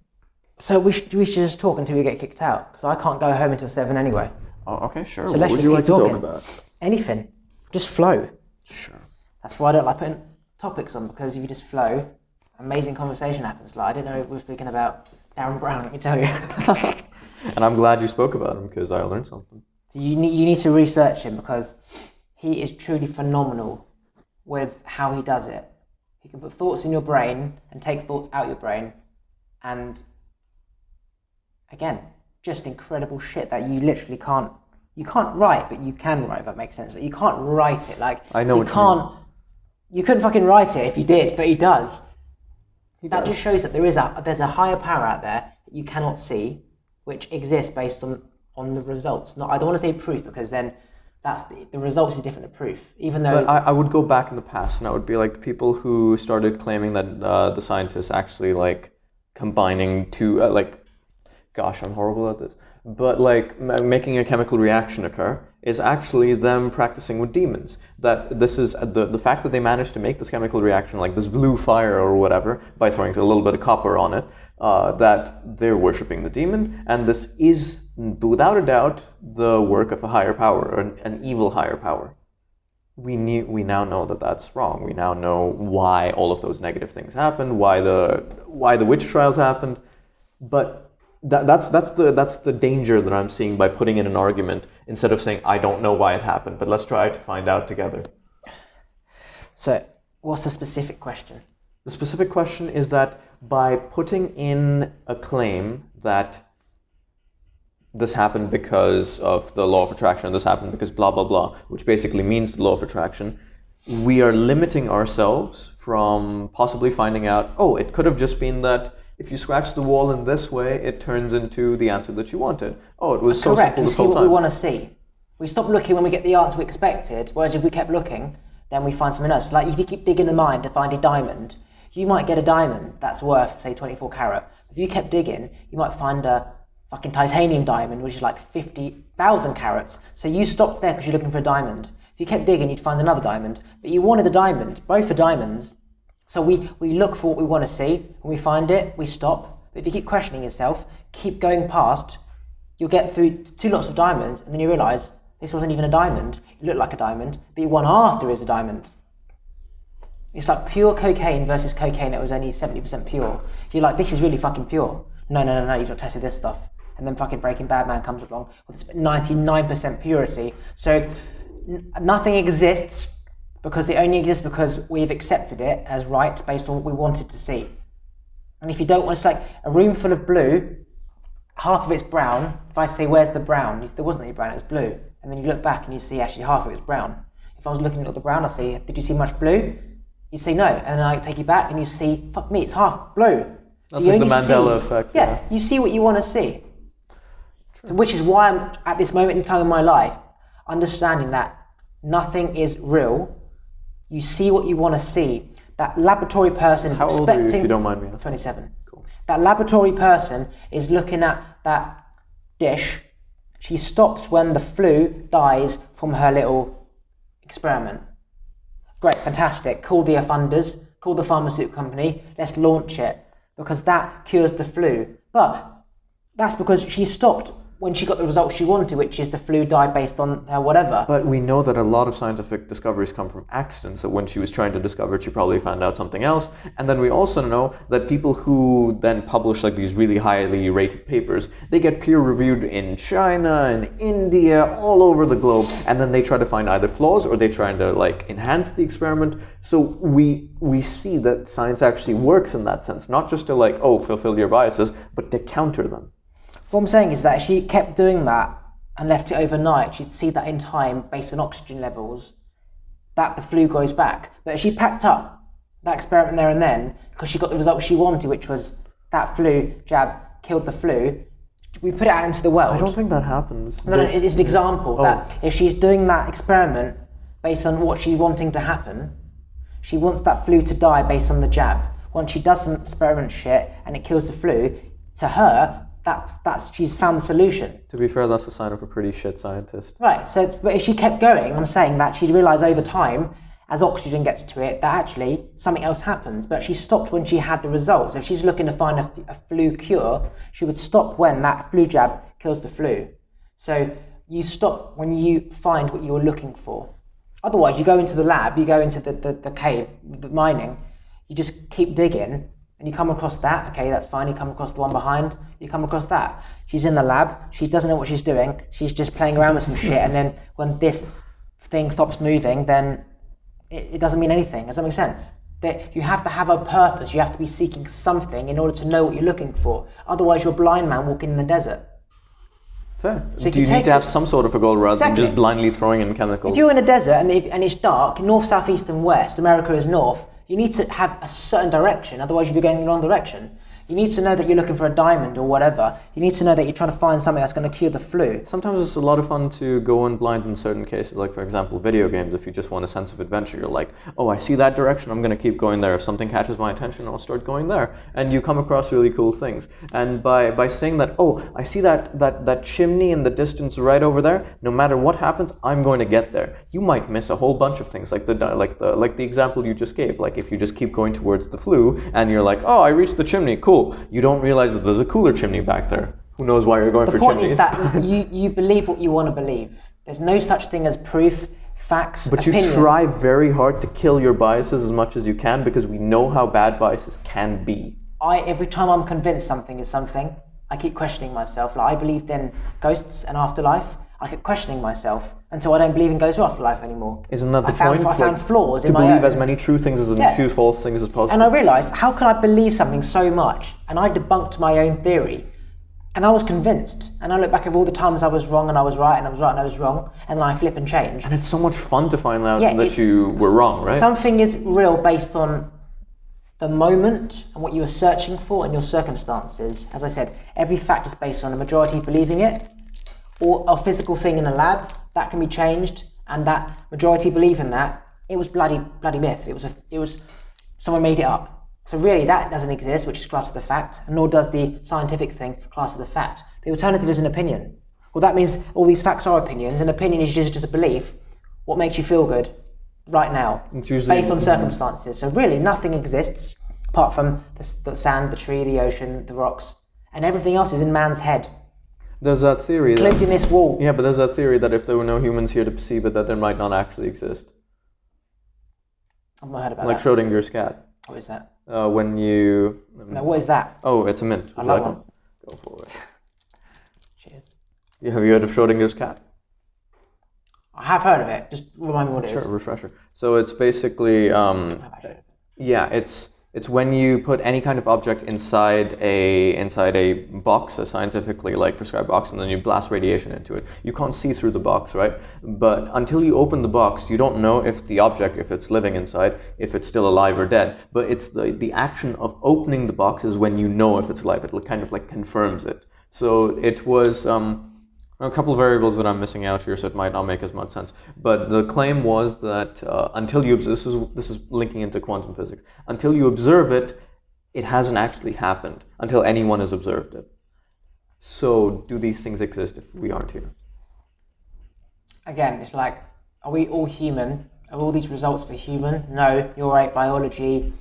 So we should just talk until we get kicked out, because I can't go home until 7 anyway. Oh, okay, sure. So let's just keep talking. Anything. Just flow. Sure. That's why I don't like putting topics on, because if you just flow, amazing conversation happens. Like, I didn't know we were speaking about Darren Brown, let me tell you. And I'm glad you spoke about him, because I learned something. So you need to research him, because he is truly phenomenal with how he does it. He can put thoughts in your brain and take thoughts out your brain, and again, just incredible shit that you literally can't. You can't write, but you can write, if that makes sense. But you can't write it. Like, I know you can't. You couldn't fucking write it if you did, but he does. That just shows that there's a higher power out there that you cannot see, which exists based on the results. I don't want to say proof, because then that's the results is different to proof. Even though, but I would go back in the past, and I would be like the people who started claiming that the scientists actually like combining two gosh, I'm horrible at this. But like making a chemical reaction occur is actually them practicing with demons. That this is the fact that they managed to make this chemical reaction, like this blue fire or whatever, by throwing a little bit of copper on it, that they're worshipping the demon, and this is, without a doubt, the work of a higher power, or an evil higher power. We now know that that's wrong. We now know why all of those negative things happened, why the witch trials happened, but that's the danger that I'm seeing by putting in an argument instead of saying I don't know why it happened, but let's try to find out together. So, what's the specific question? The specific question is that by putting in a claim that this happened because of the law of attraction, this happened because blah, blah, blah, which basically means the law of attraction, we are limiting ourselves from possibly finding out, oh, it could have just been that if you scratch the wall in this way, it turns into the answer that you wanted. Oh, it was so simple this whole time. We see what we want to see. We stop looking when we get the answer we expected, whereas if we kept looking, then we find something else. Like if you keep digging the mine to find a diamond, you might get a diamond that's worth, say, 24 carat. If you kept digging, you might find a fucking titanium diamond, which is like 50,000 carats. So you stopped there because you're looking for a diamond. If you kept digging, you'd find another diamond. But you wanted a diamond. Both are diamonds. So we look for what we want to see. When we find it, we stop. But if you keep questioning yourself, keep going past, you'll get through 2 lots of diamonds, and then you realise this wasn't even a diamond. It looked like a diamond, but one after is a diamond. It's like pure cocaine versus cocaine that was only 70% pure. You're like, this is really fucking pure. No, you've not tested this stuff. And then fucking Breaking Bad man comes along with 99% purity. So nothing exists because it only exists because we've accepted it as right based on what we wanted to see. And if you don't want, it's like a room full of blue, half of it's brown. If I say, where's the brown? There wasn't any brown, it was blue. And then you look back and you see actually half of it's brown. If I was looking at the brown, I'd say, did you see much blue? You say no. And then I take you back and you see, fuck me, it's half blue. That's like the Mandela effect. Yeah, you see what you want to see. So, which is why I'm at this moment in time in my life, understanding that nothing is real. You see what you want to see. That laboratory person is expecting... How old are you, if you don't mind me asking? 27. Cool. That laboratory person is looking at that dish. She stops when the flu dies from her little experiment. Great, fantastic. Call the funders, call the pharmaceutical company, let's launch it, because that cures the flu. But that's because she stopped when she got the result she wanted, which is the flu died based on her whatever. But we know that a lot of scientific discoveries come from accidents, that when she was trying to discover it, she probably found out something else. And then we also know that people who then publish like these really highly rated papers, they get peer-reviewed in China and India, all over the globe, and then they try to find either flaws or they try to like enhance the experiment. So we see that science actually works in that sense, not just to like, oh, fulfill your biases, but to counter them. What I'm saying is that if she kept doing that and left it overnight, she'd see that in time, based on oxygen levels, that the flu goes back. But if she packed up that experiment there and then, because she got the result she wanted, which was that flu jab killed the flu, we put it out into the world. I don't think that happens. No, it's an example that if she's doing that experiment based on what she's wanting to happen, she wants that flu to die based on the jab. Once she does some experiment shit and it kills the flu, to her, that's she's found the solution. To be fair, that's a sign of a pretty shit scientist. Right, so but if she kept going, I'm saying that she'd realise over time, as oxygen gets to it, that actually something else happens. But she stopped when she had the results. If she's looking to find a flu cure, she would stop when that flu jab kills the flu. So you stop when you find what you were looking for. Otherwise, you go into the lab, you go into the cave, the mining, you just keep digging, and you come across that, okay, that's fine, you come across the one behind, you come across that. She's in the lab, she doesn't know what she's doing, she's just playing around with some shit, and then when this thing stops moving, then it doesn't mean anything. Does that make sense? That you have to have a purpose, you have to be seeking something in order to know what you're looking for. Otherwise, you're a blind man walking in the desert. Fair. So do you need to have some sort of a goal rather than just blindly throwing in chemicals? If you're in a desert and it's dark, north, south, east and west, America is north, you need to have a certain direction, otherwise you'll be going in the wrong direction. You need to know that you're looking for a diamond or whatever. You need to know that you're trying to find something that's going to cure the flu. Sometimes it's a lot of fun to go in blind in certain cases, like for example video games. If you just want a sense of adventure, you're like, oh, I see that direction, I'm going to keep going there. If something catches my attention, I'll start going there. And you come across really cool things. And by saying that, oh, I see that chimney in the distance right over there, no matter what happens, I'm going to get there. You might miss a whole bunch of things, like the example you just gave. Like if you just keep going towards the flu and you're like, oh, I reached the chimney, cool. cool. You don't realize that there's a cooler chimney back there. Who knows why you're going for chimneys? The point chimneys? is that you believe what you want to believe. There's no such thing as proof, facts, But opinion. you try very hard to kill your biases as much as you can because we know how bad biases can be. Every time I'm convinced something is something, I keep questioning myself. Like I believed in ghosts and afterlife. I kept questioning myself until I don't believe in ghosts or afterlife anymore. Isn't that the point? I found flaws in my own. To believe own. as many true things as a few false things as possible. And I realised, how could I believe something so much? And I debunked my own theory. And I was convinced. And I look back at all the times I was wrong and I was right and I was right and I was wrong. And then I flip and change. And it's so much fun to find out that you were wrong, right? Something is real based on the moment and what you were searching for and your circumstances. As I said, every fact is based on a majority believing it, or a physical thing in a lab that can be changed, and that majority believe in that. It was bloody myth. It was someone made it up. So really, that doesn't exist, which is class of the fact, and nor does the scientific thing class of the fact. The alternative is an opinion. Well, that means all these facts are opinions. An opinion is just a belief. What makes you feel good right now, it's usually based on circumstances. So really, nothing exists apart from the sand, the tree, the ocean, the rocks, and everything else is in man's head. There's that theory including this wall. Yeah, but there's that theory that if there were no humans here to perceive it, that there might not actually exist. I've not heard about like that. Schrodinger's cat. What is that? When you... No, what is that? Oh, it's a mint. I love one. Go for it. Cheers. Yeah, have you heard of Schrodinger's cat? I have heard of it. Just remind me what it is. Sure, refresher. So it's basically... yeah, it's when you put any kind of object inside a box, a scientifically prescribed box, and then you blast radiation into it. You can't see through the box, right? But until you open the box, you don't know if the object, if it's living inside, if it's still alive or dead. But it's the action of opening the box is when you know if it's alive. It kind of confirms it. So it was a couple of variables that I'm missing out here, so it might not make as much sense. But the claim was that until you this is linking into quantum physics. Until you observe it, it hasn't actually happened until anyone has observed it. So, do these things exist if we aren't here? Again, it's like, are we all human? Are all these results for human? No, you're right. Biology.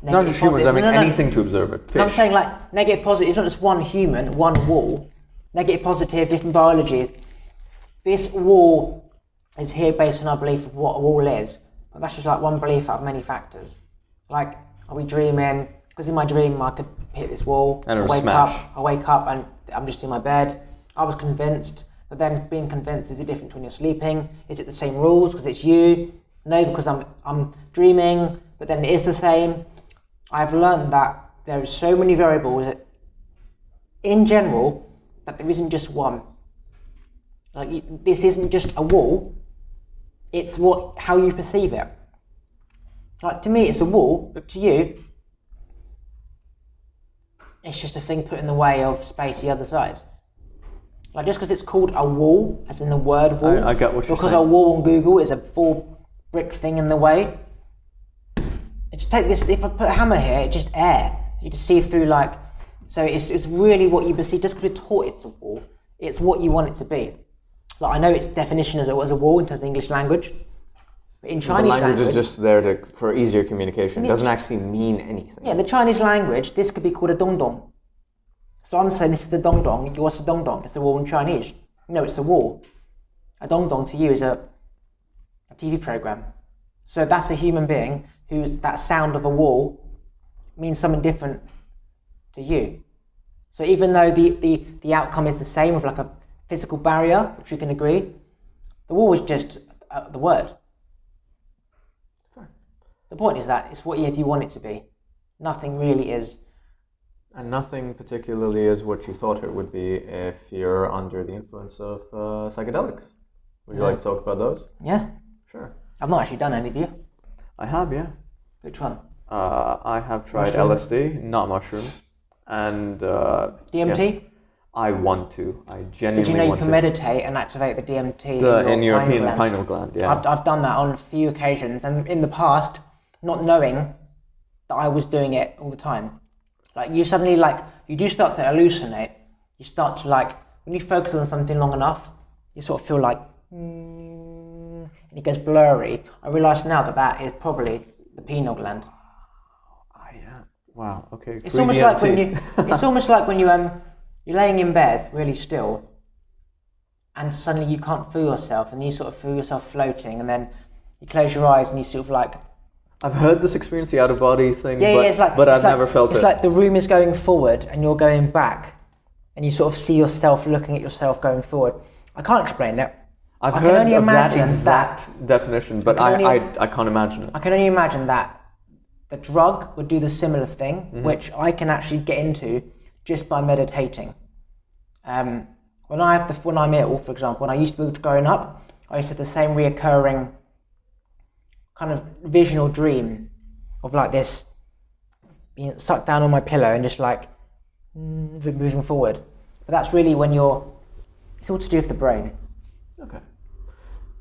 Not just humans. I mean anything to observe it. Fish. I'm saying negative, positive. It's not just one human, one wall. Negative, positive, different biologies. This wall is here based on our belief of what a wall is. But that's just one belief out of many factors. Are we dreaming? Because in my dream I could hit this wall. And it would smash. I wake up and I'm just in my bed. I was convinced. But then being convinced, is it different when you're sleeping? Is it the same rules because it's you? No, because I'm dreaming, but then it is the same. I've learned that there are so many variables that, in general, that there isn't just one. This isn't just a wall. It's how you perceive it. To me, it's a wall, but to you, it's just a thing put in the way of space the other side. Just because it's called a wall, as in the word wall. I get what you're saying. Because a wall on Google is a 4-brick thing in the way. Just take this. If I put a hammer here, it's just air. You just see through So it's really what you perceive. Just because you're taught it's a wall, it's what you want it to be. I know its definition as a wall in terms of the English language, but in Chinese language is just there for easier communication. It doesn't actually mean anything. Yeah, in the Chinese language, this could be called a dongdong. So I'm saying this is the dongdong. What's a dongdong? It's the wall in Chinese. No, it's a wall. A dongdong to you is a TV program. So that's a human being who's that sound of a wall means something different to you. So even though the outcome is the same with a physical barrier, which we can agree, the wall is just the word. Fair. The point is that it's what you want it to be. Nothing really is. And nothing particularly is what you thought it would be if you're under the influence of psychedelics. Would you like to talk about those? Yeah. Sure. I've not actually done any of you. I have, yeah. Which one? I have tried Mushrooms? LSD, not mushrooms. And DMT? Yeah, I want to. I genuinely Did you know you want can to. meditate and activate the DMT in your pineal pineal gland, yeah. I've done that on a few occasions, and in the past, not knowing that I was doing it all the time. You suddenly you do start to hallucinate. You start to when you focus on something long enough, you sort of feel and it goes blurry. I realise now that is probably the pineal gland. Wow. Okay. It's almost like when you're laying in bed really still, and suddenly you can't feel yourself, and you sort of feel yourself floating, and then you close your eyes and you sort of like. I've heard this experience, the out of body thing, but I've never felt it. It's like the room is going forward and you're going back, and you sort of see yourself looking at yourself going forward. I can't explain it. I've heard of that exact definition, but I can't imagine it. I can only imagine that the drug would do the similar thing, which I can actually get into just by meditating. When I'm ill, for example, when I used to be growing up, I used to have the same reoccurring kind of vision or dream of like this being sucked down on my pillow and just like moving forward. But that's really when it's all to do with the brain. Okay.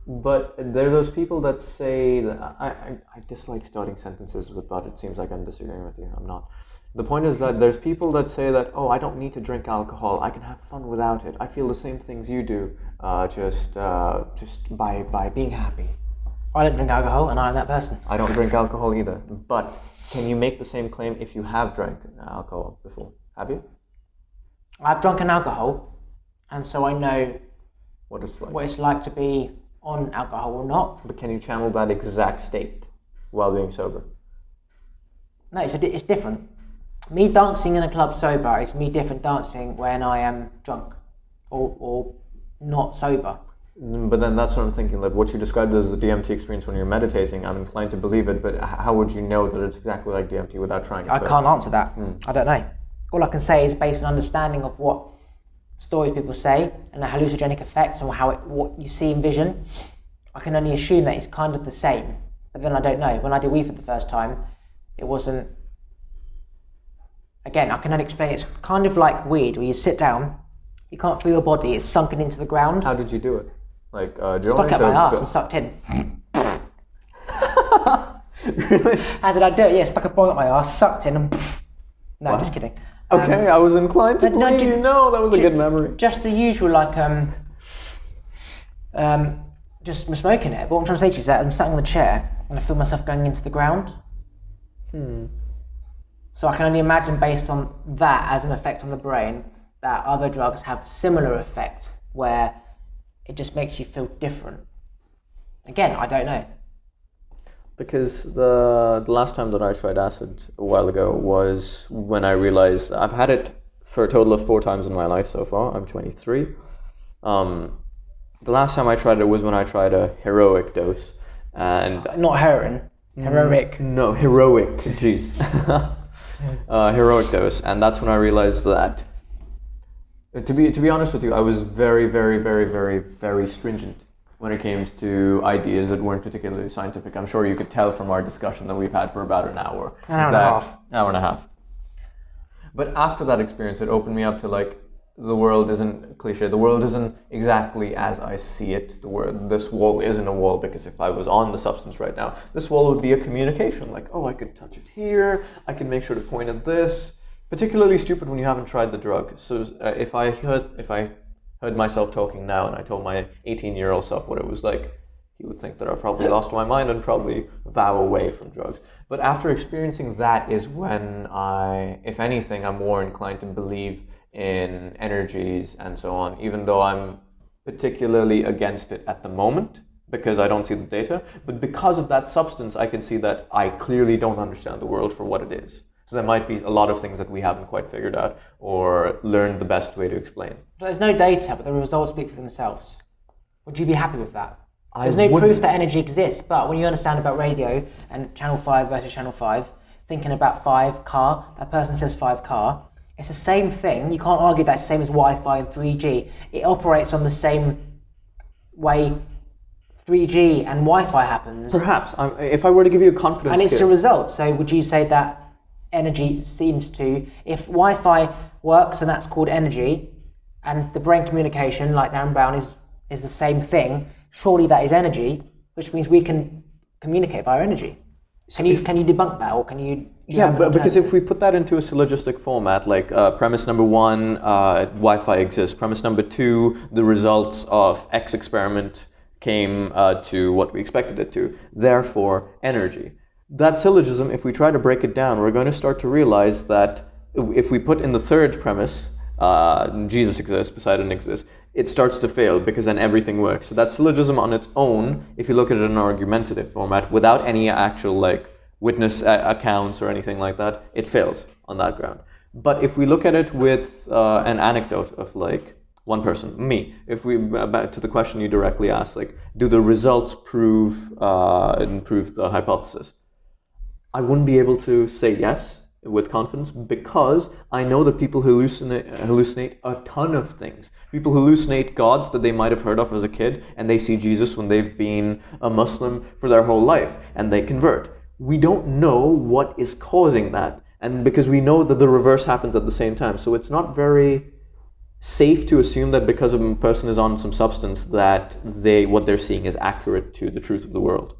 But there are those people that say that I dislike starting sentences with "but." It seems like I'm disagreeing with you. I'm not. The point is that there's people that say that, oh, I don't need to drink alcohol. I can have fun without it. I feel the same things you do, just by being happy. I don't drink alcohol, and I'm that person. I don't drink alcohol either. But can you make the same claim if you have drank alcohol before? Have you? I've drunken alcohol, and so I know what it's like to be on alcohol or not. But can you channel that exact state while being sober? No, it's different. Me dancing in a club sober is me different dancing when I am drunk or not sober. But then that's what I'm thinking, like what you described as the DMT experience when you're meditating, I'm inclined to believe it, but how would you know that it's exactly like DMT without trying it? I can't answer that. I don't know. All I can say is based on understanding of what stories people say and the hallucinogenic effects and what you see in vision, I can only assume that it's kind of the same, but then I don't know. When I did weed for the first time, it wasn't. Again, I can only explain it's kind of like weed where you sit down, you can't feel your body, it's sunken into the ground. How did you do it? Like, stuck up my ass and sucked in. Really? How did I do it? Yeah, stuck a bong up my ass, sucked in, and no, wow. Just kidding. Okay, I was inclined to believe you. No, that was a good memory. Just the usual, like, just smoking it. But what I'm trying to say to you is that I'm sat on the chair and I feel myself going into the ground. So I can only imagine, based on that as an effect on the brain, that other drugs have similar effects where it just makes you feel different. Again, I don't know. Because the last time that I tried acid a while ago was when I realized I've had it for a total of 4 times in my life so far. I'm 23. The last time I tried it was when I tried a heroic dose. And not heroin, heroic. No, heroic, jeez. Heroic dose. And that's when I realized that, to be honest with you, I was very, very, very, very, very stringent when it came to ideas that weren't particularly scientific. I'm sure you could tell from our discussion that we've had for about an hour. An hour and a half. Hour and a half. But after that experience, it opened me up to, like, the world isn't cliche. The world isn't exactly as I see it. This wall isn't a wall, because if I was on the substance right now, this wall would be a communication. Like, oh, I could touch it here. I can make sure to point at this. Particularly stupid when you haven't tried the drug. So if I heard myself talking now and I told my 18-year-old self what it was like, he would think that I probably lost my mind and probably vow away from drugs. But after experiencing that is when if anything, I'm more inclined to believe in energies and so on, even though I'm particularly against it at the moment because I don't see the data. But because of that substance, I can see that I clearly don't understand the world for what it is. So there might be a lot of things that we haven't quite figured out or learned the best way to explain. There's no data, but the results speak for themselves. Would you be happy with that? There's no proof that energy exists, but when you understand about radio and channel 5 versus channel 5, thinking about 5 car, that person says 5 car, it's the same thing. You can't argue that's the same as Wi-Fi and 3G. It operates on the same way 3G and Wi-Fi happens. Perhaps, if I were to give you a confidence and it's a result. So would you say that energy seems to, if Wi-Fi works and that's called energy, and the brain communication, like Dan Brown, is the same thing, surely that is energy, which means we can communicate via energy. Can you debunk that, or can you? Yeah, but because if we put that into a syllogistic format, like premise number 1, Wi-Fi exists. Premise number 2, the results of X experiment came to what we expected it to. Therefore, energy. that syllogism, if we try to break it down, we're going to start to realize that if we put in the third premise, Jesus exists, Poseidon exists, it starts to fail because then everything works. So that syllogism on its own, if you look at it in an argumentative format, without any actual witness accounts or anything like that, it fails on that ground. But if we look at it with an anecdote of one person, me, if we back to the question you directly asked, do the results prove the hypothesis? I wouldn't be able to say yes with confidence because I know that people hallucinate a ton of things. People hallucinate gods that they might have heard of as a kid, and they see Jesus when they've been a Muslim for their whole life, and they convert. We don't know what is causing that, and because we know that the reverse happens at the same time. So it's not very safe to assume that because a person is on some substance that what they're seeing is accurate to the truth of the world.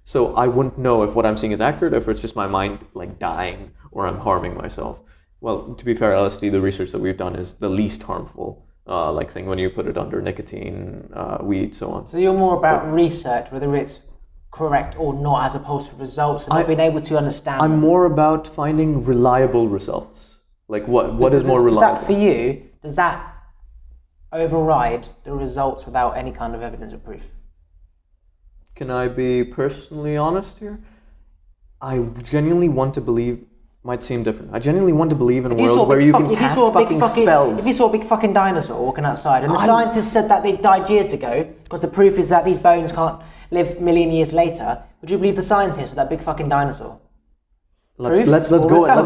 So I wouldn't know if what I'm seeing is accurate, if it's just my mind dying or I'm harming myself. Well, to be fair, LSD, the research that we've done is the least harmful thing when you put it under nicotine, weed, so on. So you're more about research, whether it's correct or not, as opposed to results and not being able to understand. I'm more about finding reliable results. What is more reliable? For you, does that override the results without any kind of evidence or proof? Can I be personally honest here? I genuinely want to believe, might seem different. I genuinely want to believe in a world where you can cast fucking spells. If you saw a big fucking dinosaur walking outside and the scientists said that they died years ago, because the proof is that these bones can't live a million years later, would you believe the scientists with that big fucking dinosaur? Let's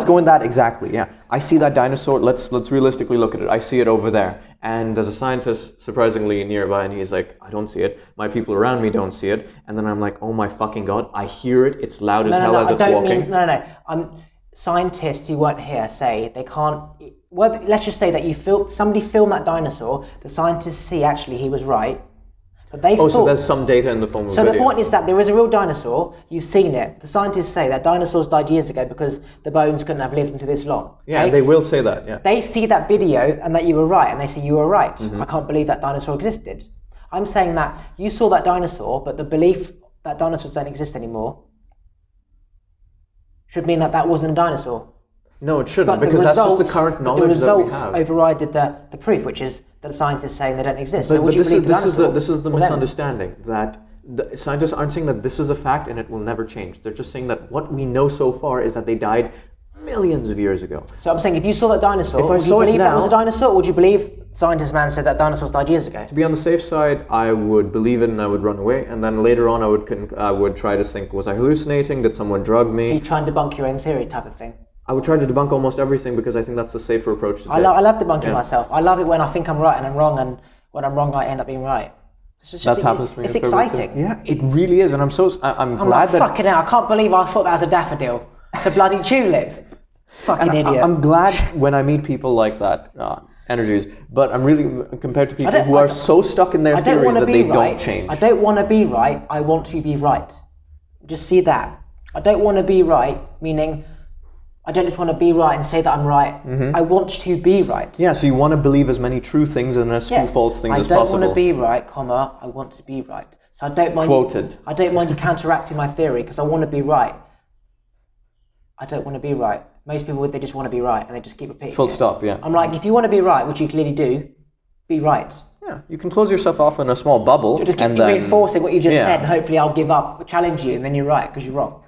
go in that exactly. Yeah, I see that dinosaur. Let's realistically look at it. I see it over there, and there's a scientist surprisingly nearby, and he's like, I don't see it. My people around me don't see it, and then I'm like, oh my fucking god, I hear it. It's loud as hell as it's walking. Scientists who weren't here say they can't. Well, let's just say that somebody filmed that dinosaur. The scientists see actually he was right. But so there's some data in the form of video. So the point is that there is a real dinosaur, you've seen it. The scientists say that dinosaurs died years ago because the bones couldn't have lived into this long. Yeah, they will say that, yeah. They see that video and that you were right, and they say you were right. Mm-hmm. I can't believe that dinosaur existed. I'm saying that you saw that dinosaur, but the belief that dinosaurs don't exist anymore should mean that wasn't a dinosaur. No, it shouldn't, because that's just the current knowledge that we have. The results overrided the proof, which is that the scientists saying they don't exist. So would you believe the dinosaur? This is the misunderstanding, that the scientists aren't saying that this is a fact and it will never change. They're just saying that what we know so far is that they died millions of years ago. So I'm saying, if you saw that dinosaur, would you believe that was a dinosaur, or would you believe scientist man said that dinosaurs died years ago? To be on the safe side, I would believe it and I would run away, and then later on I would try to think, was I hallucinating? Did someone drug me? So you try and debunk your own theory type of thing? I would try to debunk almost everything because I think that's the safer approach to take. I love debunking myself. I love it when I think I'm right and I'm wrong, and when I'm wrong I end up being right. That happens to me. It's exciting. Yeah, it really is, and I'm glad that. Fucking hell, I can't believe I thought that was a daffodil. It's a bloody tulip. Fucking idiot. I'm glad when I meet people like that, energies, but I'm really, compared to people who are so stuck in their theories that they don't change. I don't want to be right, I want to be right. Just see that. I don't want to be right, meaning I don't just want to be right and say that I'm right. Mm-hmm. I want to be right. Yeah, so you want to believe as many true things and as few false things as possible. I don't want to be right, I want to be right. So I don't mind. Quoted. I don't mind you counteracting my theory because I want to be right. I don't want to be right. Most people, they just want to be right and they just keep repeating. Full stop, yeah. I'm like, if you want to be right, which you clearly do, be right. Yeah, you can close yourself off in a small bubble. Just keep reinforcing what you just said, and hopefully I'll give up, challenge you, and then you're right because you're wrong.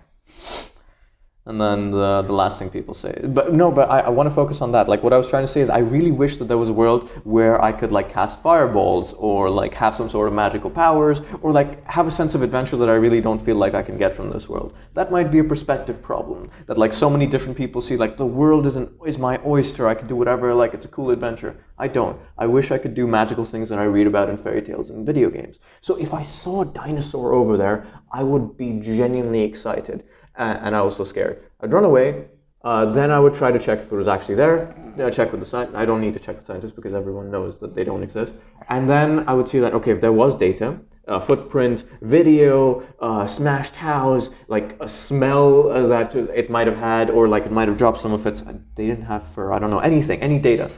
And then the last thing people say. But I want to focus on that. Like, what I was trying to say is I really wish that there was a world where I could cast fireballs, or have some sort of magical powers, or have a sense of adventure that I really don't feel like I can get from this world. That might be a perspective problem. That so many different people see the world is my oyster, I can do whatever, it's a cool adventure. I don't. I wish I could do magical things that I read about in fairy tales and video games. So if I saw a dinosaur over there, I would be genuinely excited. And I was so scared. I'd run away, then I would try to check if it was actually there, check with the scientist. I don't need to check with scientists because everyone knows that they don't exist. And then I would see that, okay, if there was data, footprint, video, smashed house, a smell that it might have had, or it might have dropped some of it, they didn't have for, I don't know, anything, any data.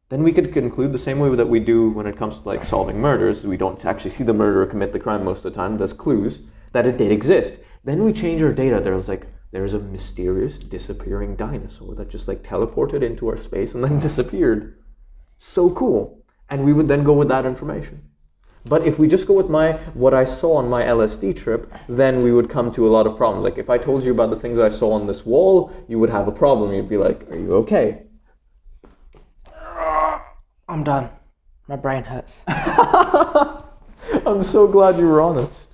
Then we could conclude the same way that we do when it comes to solving murders. We don't actually see the murderer commit the crime most of the time. There's clues that it did exist. Then we change our data. There's there's a mysterious disappearing dinosaur that just like teleported into our space and then disappeared. So cool. And we would then go with that information. But if we just go with what I saw on my LSD trip, then we would come to a lot of problems. Like if I told you about the things I saw on this wall, you would have a problem. You'd be like, are you okay? I'm done. My brain hurts. I'm so glad you were honest.